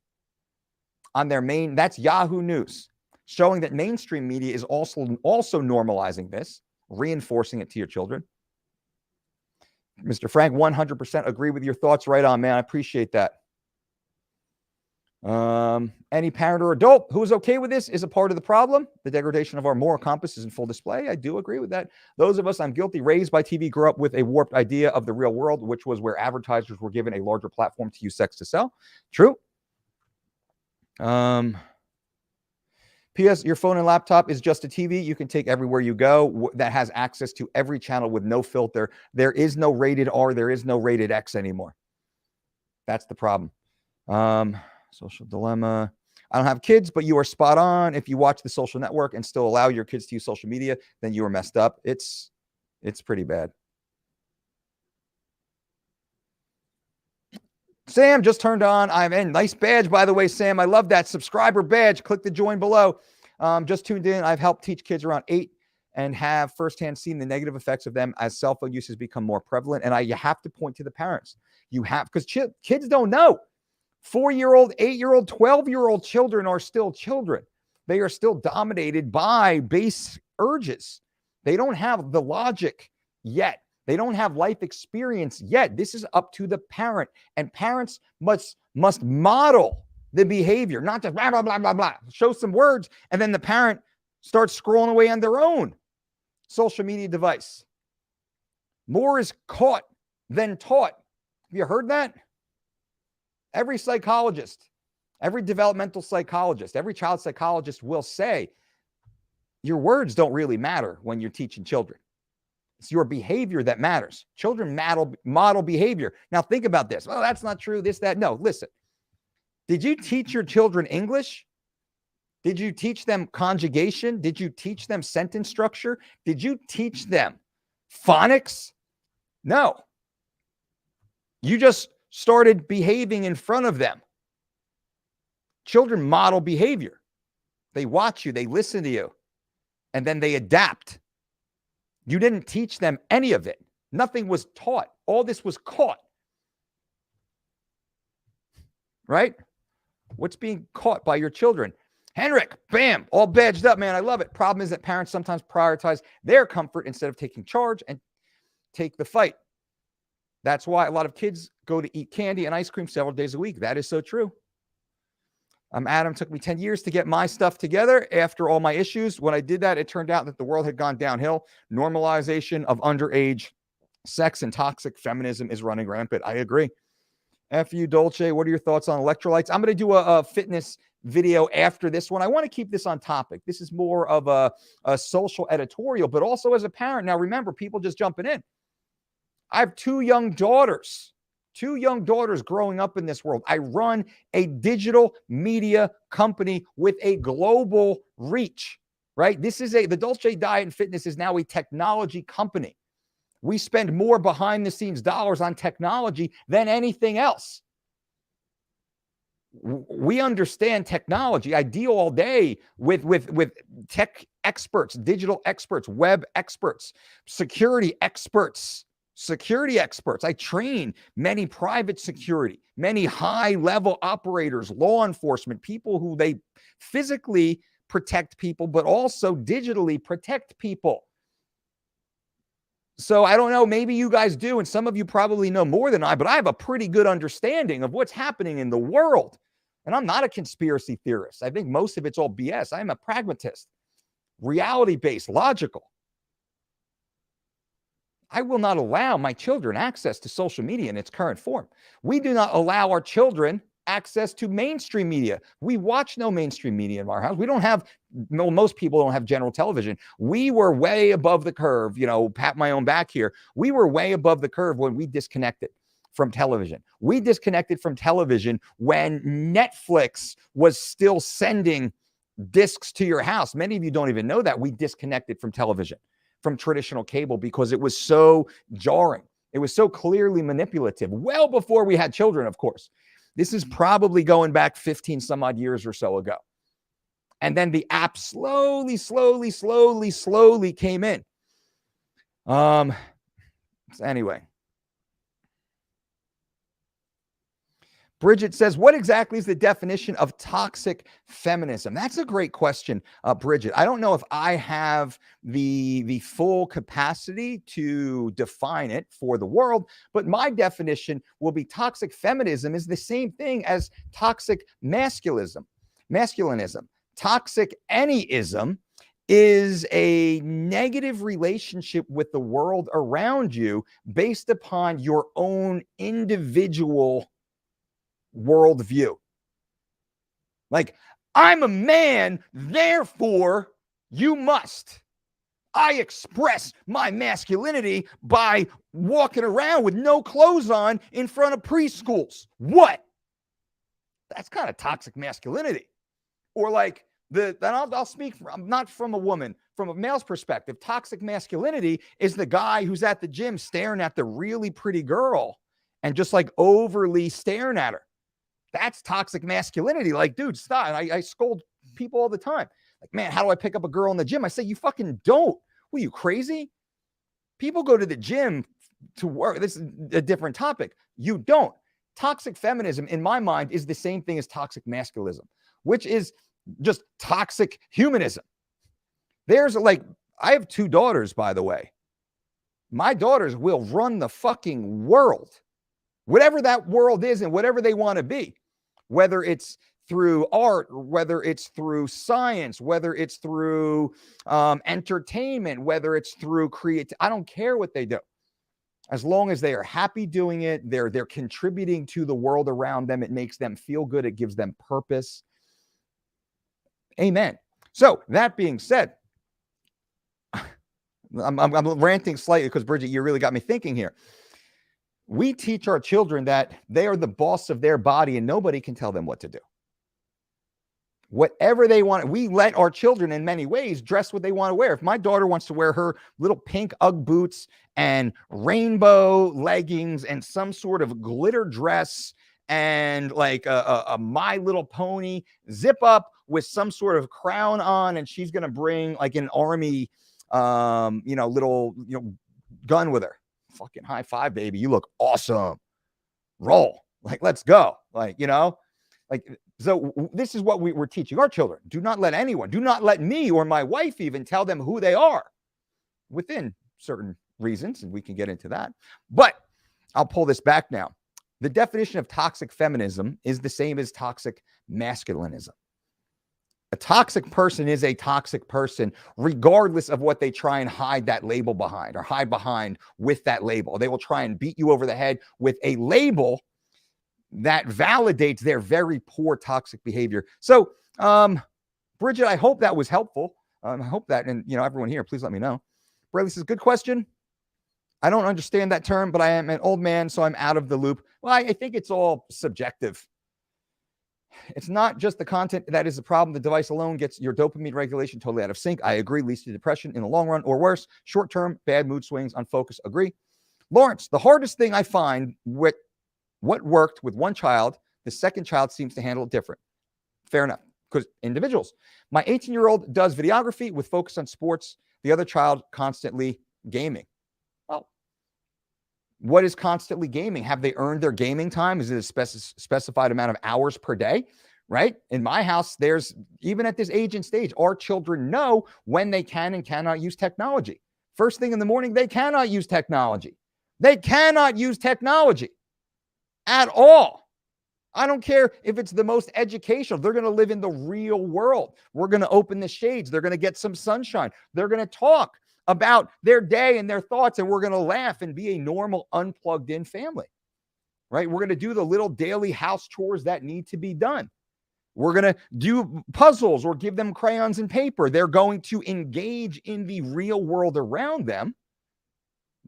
S1: on their main. That's Yahoo News, showing that mainstream media is also normalizing this, reinforcing it to your children. Mr. Frank, 100% agree with your thoughts. Right on, man. I appreciate that. Any parent or adult who is okay with this is a part of the problem. The degradation of our moral compass is in full display. I do agree with that. Those of us, I'm guilty, raised by TV, grew up with a warped idea of the real world, which was where advertisers were given a larger platform to use sex to sell. True. P.S. Your phone and laptop is just a TV you can take everywhere you go that has access to every channel with no filter. There is no rated R. There is no rated X anymore. That's the problem. Social dilemma. I don't have kids, but you are spot on. If you watch The Social Network and still allow your kids to use social media, then you are messed up. It's pretty bad. Sam just turned on. I'm in. Nice badge, by the way, Sam. I love that subscriber badge. Click the join below. Just tuned in. I've helped teach kids around 8 and have firsthand seen the negative effects of them as cell phone use has become more prevalent. And you have to point to the parents. You have, because kids don't know. 4-year-old, 8-year-old, 12-year-old children are still children. They are still dominated by base urges. They don't have the logic yet. They don't have life experience yet. This is up to the parent, and parents must model the behavior, not just blah, blah, blah, blah, blah. Show some words, and then the parent starts scrolling away on their own social media device. More is caught than taught. Have you heard that? Every psychologist, every developmental psychologist, every child psychologist will say your words don't really matter when you're teaching children. It's your behavior that matters. Children model behavior. Now think about this. Oh, that's not true. This, that. No, listen. Did you teach your children English? Did you teach them conjugation? Did you teach them sentence structure? Did you teach them phonics? No. You just started behaving in front of them. Children model behavior. They watch you, they listen to you, and then they adapt. You didn't teach them any of it. Nothing was taught. All this was caught. Right? What's being caught by your children? Henrik, bam, all badged up, man. I love it. Problem is that parents sometimes prioritize their comfort instead of taking charge and take the fight. That's why a lot of kids go to eat candy and ice cream several days a week. That is so true. Adam, took me 10 years to get my stuff together after all my issues. When I did that, it turned out that the world had gone downhill. Normalization of underage sex and toxic feminism is running rampant. I agree. F.U. Dolce, what are your thoughts on electrolytes? I'm going to do a fitness video after this one. I want to keep this on topic. This is more of a social editorial, but also as a parent. Now, remember, people just jumping in. I have 2 young daughters. 2 young daughters growing up in this world. I run a digital media company with a global reach, right? The Dolce Diet and Fitness is now a technology company. We spend more behind the scenes dollars on technology than anything else. We understand technology. I deal all day with tech experts, digital experts, web experts, security experts. I train many private security, many high-level operators, law enforcement, people who they physically protect people, but also digitally protect people. So I don't know, maybe you guys do, and some of you probably know more than I, but I have a pretty good understanding of what's happening in the world. And I'm not a conspiracy theorist. I think most of it's all BS. I'm a pragmatist, reality-based, logical. I will not allow my children access to social media in its current form. We do not allow our children access to mainstream media. We watch no mainstream media in our house. We don't have, most people don't have general television. We were way above the curve, pat my own back here. We were way above the curve when we disconnected from television. We disconnected from television when Netflix was still sending discs to your house. Many of you don't even know that. We disconnected from television, from traditional cable, because it was so jarring. It was so clearly manipulative, well before we had children, of course. This is probably going back 15 some odd years or so ago. And then the app slowly came in. Anyway. Bridget says, what exactly is the definition of toxic feminism? That's a great question, Bridget. I don't know if I have the full capacity to define it for the world, but my definition will be toxic feminism is the same thing as toxic masculinism. Toxic anyism is a negative relationship with the world around you based upon your own individual worldview. Like, I'm a man, therefore you must. I express my masculinity by walking around with no clothes on in front of preschools. What? That's kind of toxic masculinity. Or like, I'll speak not from a woman, from a male's perspective. Toxic masculinity is the guy who's at the gym staring at the really pretty girl and just like overly staring at her. That's toxic masculinity. Like, dude, stop. I scold people all the time. Like, man, how do I pick up a girl in the gym? I say, you fucking don't. What, are you crazy? People go to the gym to work. This is a different topic. You don't. Toxic feminism, in my mind, is the same thing as toxic masculinism, which is just toxic humanism. There's like, I have 2 daughters, by the way. My daughters will run the fucking world, whatever that world is and whatever they want to be. Whether it's through art, whether it's through science, whether it's through entertainment, whether it's through creative, I don't care what they do. As long as they are happy doing it, they're contributing to the world around them. It makes them feel good. It gives them purpose. Amen. So that being said, I'm ranting slightly because, Bridget, you really got me thinking here. We teach our children that they are the boss of their body and nobody can tell them what to do. Whatever they want, we let our children in many ways dress what they want to wear. If my daughter wants to wear her little pink Ugg boots and rainbow leggings and some sort of glitter dress and like a My Little Pony zip up with some sort of crown on, and she's going to bring like an army, little, gun with her. Fucking high five, baby. You look awesome. Roll. Like, let's go. Like, so this is what we're teaching our children. Do not let anyone, do not let me or my wife even tell them who they are within certain reasons. And we can get into that. But I'll pull this back now. The definition of toxic feminism is the same as toxic masculinism. A toxic person is a toxic person, regardless of what they try and hide that label behind or hide behind with that label. They will try and beat you over the head with a label that validates their very poor toxic behavior. So, Bridget, I hope that was helpful. I hope that, and everyone here, please let me know. Bradley says, good question. I don't understand that term, but I am an old man, so I'm out of the loop. Well, I think it's all subjective. It's not just the content that is the problem. The device alone gets your dopamine regulation totally out of sync. I agree. Leads to depression in the long run, or worse, short-term bad mood swings, unfocused. Agree. Lawrence, the hardest thing I find with what worked with one child, the second child seems to handle it different. Fair enough, because individuals. My 18-year-old does videography with focus on sports. The other child constantly gaming. Well, what is constantly gaming? Have they earned their gaming time? Is it a specified amount of hours per day? Right? In my house, there's, even at this age and stage, our children know when they can and cannot use technology. First thing in the morning, they cannot use technology. They cannot use technology at all. I don't care if it's the most educational. They're going to live in the real world. We're going to open the shades. They're going to get some sunshine. They're going to talk about their day and their thoughts, and we're going to laugh and be a normal, unplugged in family, right? We're going to do the little daily house chores that need to be done. We're going to do puzzles or give them crayons and paper. They're going to engage in the real world around them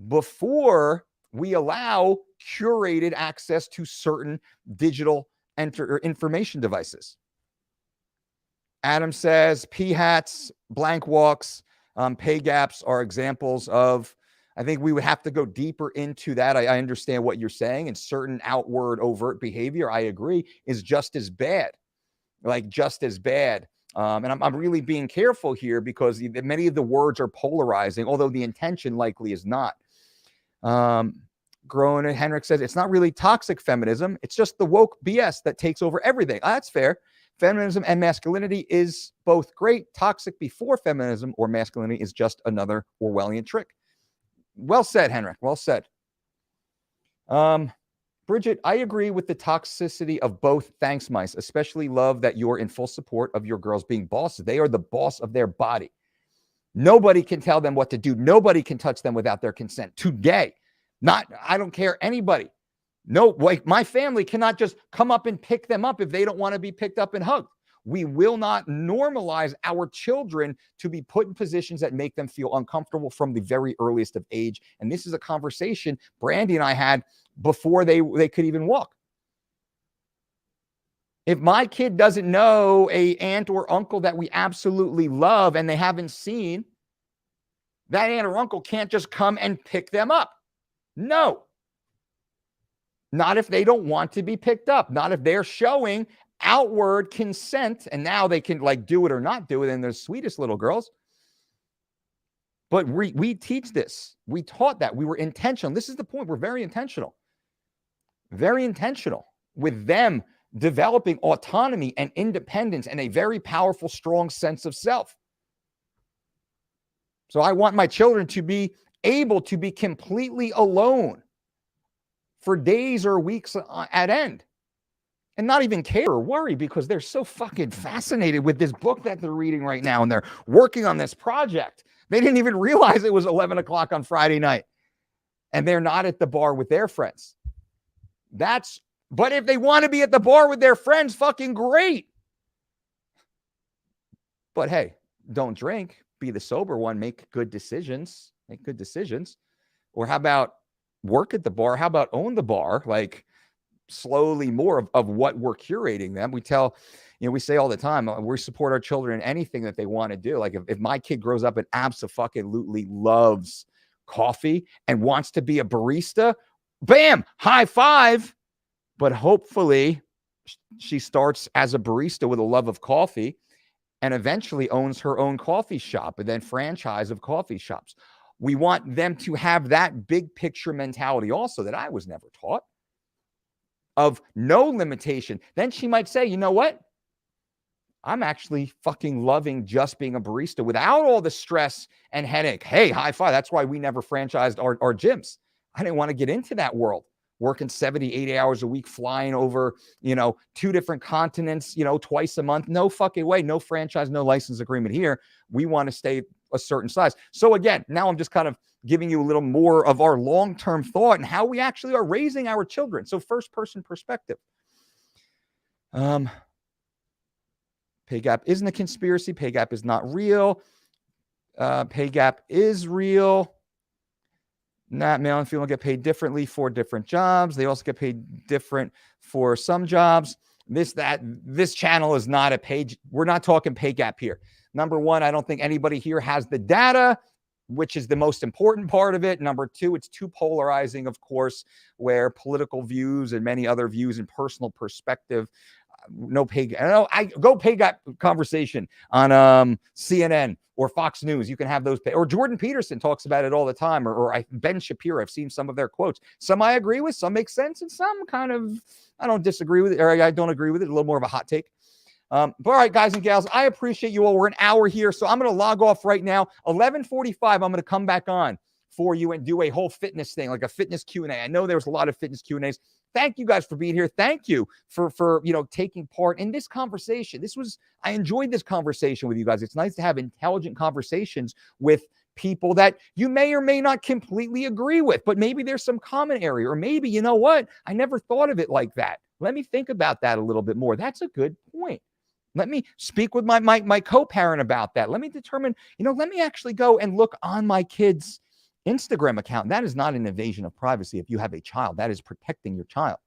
S1: before we allow curated access to certain digital information devices. Adam says pea hats, blank walks, pay gaps are examples of, I think we would have to go deeper into that. I understand what you're saying, and certain outward overt behavior, I agree, is just as bad, like just as bad. And I'm really being careful here because many of the words are polarizing, although the intention likely is not. Grown Henrik says it's not really toxic feminism. It's just the woke BS that takes over everything. That's fair. Feminism and masculinity is both great. Toxic before feminism or masculinity is just another Orwellian trick. Well said, Henrik. Well said. Bridget, I agree with the toxicity of both. Thanks, Mice. Especially love that you're in full support of your girls being bosses. They are the boss of their body. Nobody can tell them what to do. Nobody can touch them without their consent. Today, I don't care anybody. No, like my family cannot just come up and pick them up if they don't want to be picked up and hugged. We will not normalize our children to be put in positions that make them feel uncomfortable from the very earliest of age. And this is a conversation Brandy and I had before they could even walk. If my kid doesn't know a aunt or uncle that we absolutely love and they haven't seen, that aunt or uncle can't just come and pick them up. No. Not if they don't want to be picked up. Not if they're showing outward consent, and now they can like do it or not do it, and they're the sweetest little girls. But we teach this. We taught that. We were intentional. This is the point. We're very intentional. Very intentional with them developing autonomy and independence and a very powerful, strong sense of self. So I want my children to be able to be completely alone for days or weeks at end and not even care or worry because they're so fucking fascinated with this book that they're reading right now, and they're working on this project. They didn't even realize it was 11 o'clock on Friday night, and they're not at the bar with their friends. But if they want to be at the bar with their friends, fucking great. But hey, don't drink. Be the sober one. Make good decisions. Or how about work at the bar? How about own the bar? Like slowly more of what we're curating them. We say all the time, we support our children in anything that they want to do. Like if my kid grows up and absolutely loves coffee and wants to be a barista, bam, high five. But hopefully she starts as a barista with a love of coffee and eventually owns her own coffee shop and then franchise of coffee shops. We want them to have that big picture mentality also that I was never taught, of no limitation. Then she might say, you know what? I'm actually fucking loving just being a barista without all the stress and headache. Hey, high five. That's why we never franchised our gyms. I didn't want to get into that world. Working 70, 80 hours a week, flying over, 2 different continents, twice a month. No fucking way. No franchise, no license agreement here. We want to stay a certain size. So again, now I'm just kind of giving you a little more of our long-term thought and how we actually are raising our children. So first-person perspective. Pay gap isn't a conspiracy. Pay gap is not real. Pay gap is real. Not male and female get paid differently for different jobs. They also get paid different for some jobs. This channel is not a page. We're not talking pay gap here. Number one, I don't think anybody here has the data, which is the most important part of it. Number two, it's too polarizing, of course, where political views and many other views and personal perspective. No pay gap. I go pay gap conversation on CNN or Fox News. You can have those or Jordan Peterson talks about it all the time, or Ben Shapiro. I've seen some of their quotes. Some I agree with, some make sense, and some kind of I don't disagree with it, or I don't agree with it. A little more of a hot take. But all right, guys and gals, I appreciate you all. We're an hour here, so I'm going to log off right now. 11:45, I'm going to come back on for you and do a whole fitness thing, like a fitness Q&A. I know there's a lot of fitness Q&As. Thank you guys for being here. Thank you for taking part in this conversation. I enjoyed this conversation with you guys. It's nice to have intelligent conversations with people that you may or may not completely agree with, but maybe there's some common area, or maybe, you know what? I never thought of it like that. Let me think about that a little bit more. That's a good point. Let me speak with my co-parent about that. Let me determine, let me actually go and look on my kid's Instagram account. That is not an invasion of privacy. If you have a child, that is protecting your child,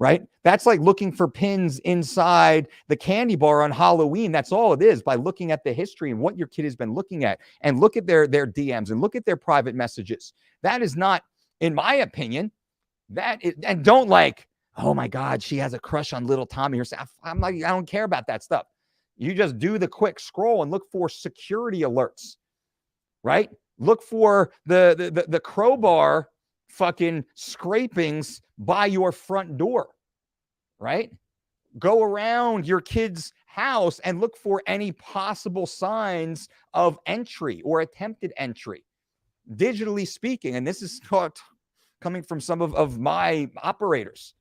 S1: right? That's like looking for pins inside the candy bar on Halloween. That's all it is, by looking at the history and what your kid has been looking at, and look at their DMs and look at their private messages. That is not, in my opinion, and don't like, oh my God, she has a crush on little Tommy. I'm like, I don't care about that stuff. You just do the quick scroll and look for security alerts, right? Look for the crowbar fucking scrapings by your front door, right? Go around your kid's house and look for any possible signs of entry or attempted entry, digitally speaking. And this is coming from some of my operators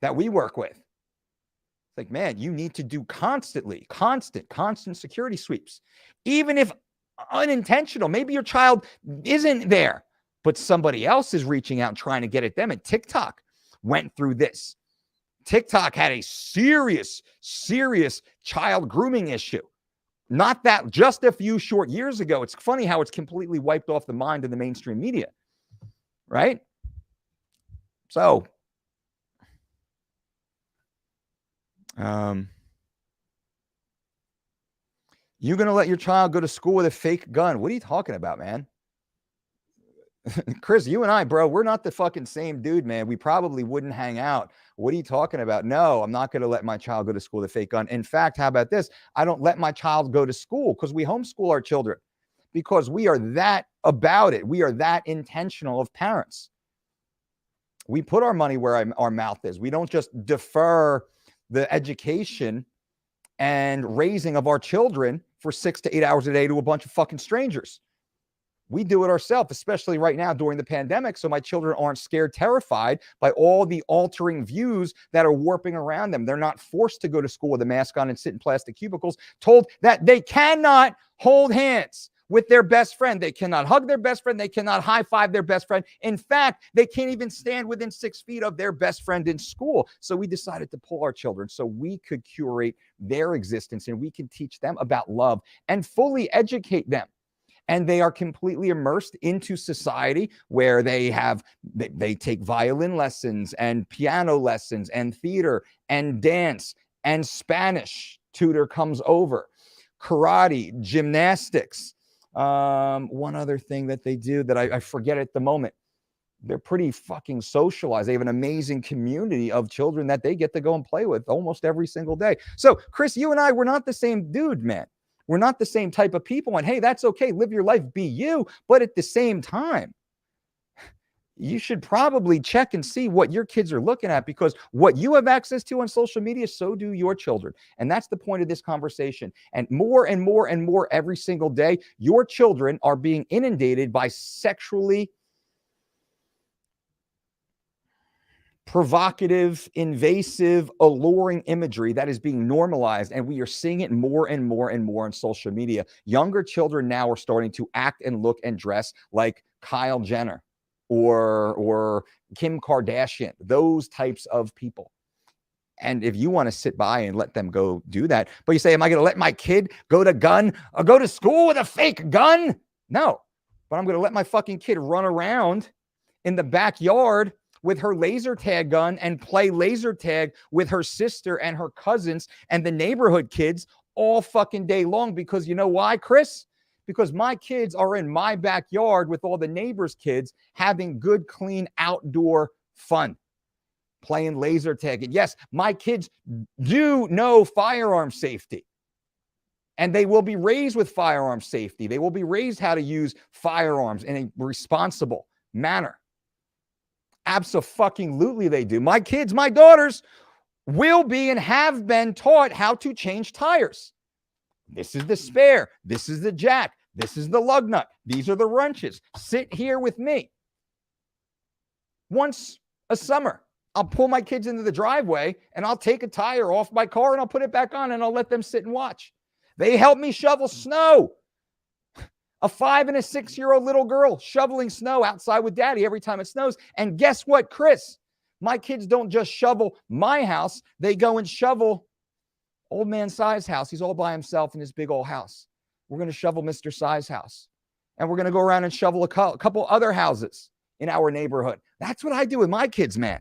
S1: that we work with. It's like, man, you need to do constant security sweeps, even if unintentional. Maybe your child isn't there, but somebody else is reaching out and trying to get at them. And TikTok went through this. TikTok had a serious child grooming issue. Not that just a few short years ago. It's funny how it's completely wiped off the mind of the mainstream media, right? So, you're going to let your child go to school with a fake gun? What are you talking about, man? Chris, you and I, bro, we're not the fucking same dude, man. We probably wouldn't hang out. What are you talking about? No, I'm not going to let my child go to school with a fake gun. In fact, how about this? I don't let my child go to school because we homeschool our children, because we are that about it. We are that intentional of parents. We put our money where our mouth is. We don't just defer the education and raising of our children for 6 to 8 hours a day to a bunch of fucking strangers. We do it ourselves, especially right now during the pandemic, so my children aren't scared, terrified by all the altering views that are warping around them. They're not forced to go to school with a mask on and sit in plastic cubicles, told that they cannot hold hands with their best friend. They cannot hug their best friend. They cannot high five their best friend. In fact, they can't even stand within 6 feet of their best friend in school. So we decided to pull our children so we could curate their existence and we can teach them about love and fully educate them. And they are completely immersed into society where they take violin lessons and piano lessons and theater and dance and Spanish. Tutor comes over, karate, gymnastics. One other thing that they do that I forget at the moment. They're pretty fucking socialized. They have an amazing community of children that they get to go and play with almost every single day. So, Chris, you and I, we're not the same dude, man. We're not the same type of people. And hey, that's okay. Live your life, be you. But at the same time, you should probably check and see what your kids are looking at, because what you have access to on social media, so do your children. And that's the point of this conversation. And more and more and more every single day, your children are being inundated by sexually provocative, invasive, alluring imagery that is being normalized. And we are seeing it more and more and more on social media. Younger children now are starting to act and look and dress like Kyle Jenner or Kim Kardashian, those types of people. And if you want to sit by and let them go do that, but you say, am I going to let my kid go to school with a fake gun? No. but I'm going to let my fucking kid run around in the backyard with her laser tag gun and play laser tag with her sister and her cousins and the neighborhood kids all fucking day long. Because you know why, Chris? Because my kids are in my backyard with all the neighbors' kids having good, clean outdoor fun, playing laser tag. And yes, my kids do know firearm safety. And they will be raised with firearm safety. They will be raised how to use firearms in a responsible manner. Absolutely they do. My kids, my daughters will be and have been taught how to change tires. This is the spare. This is the jack. This is the lug nut. These are the wrenches. Sit here with me. Once a summer, I'll pull my kids into the driveway and I'll take a tire off my car and I'll put it back on and I'll let them sit and watch. They help me shovel snow. A 5 and a 6-year-old little girl shoveling snow outside with daddy every time it snows. And guess what, Chris? My kids don't just shovel my house. They go and shovel old man Si's house. He's all by himself in his big old house. We're going to shovel Mr. Si's house. And we're going to go around and shovel a couple other houses in our neighborhood. That's what I do with my kids, man.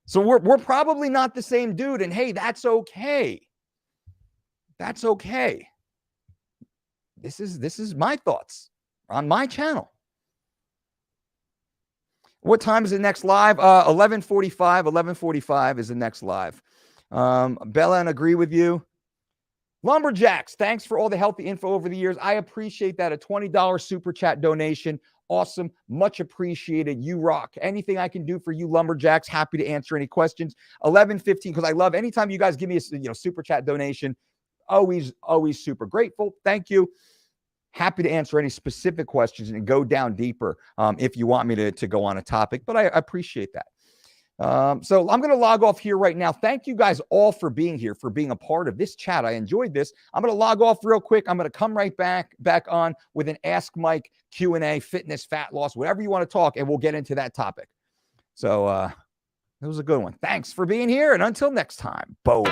S1: So we're probably not the same dude. And hey, that's okay. That's okay. This is my thoughts on my channel. What time is the next live? 11:45. 11:45 is the next live. Bella, and agree with you. Lumberjacks, thanks for all the healthy info over the years. I appreciate that. A $20 super chat donation. Awesome. Much appreciated. You rock. Anything I can do for you Lumberjacks, happy to answer any questions. 11:15, because I love anytime you guys give me a super chat donation. Always super grateful. Thank you. Happy to answer any specific questions and go down deeper if you want me to go on a topic, but I appreciate that. So I'm going to log off here right now. Thank you guys all for being here, for being a part of this chat. I enjoyed this. I'm going to log off real quick. I'm going to come right back on with an Ask Mike Q&A, fitness, fat loss, whatever you want to talk, and we'll get into that topic. So it was a good one. Thanks for being here, and until next time, boom.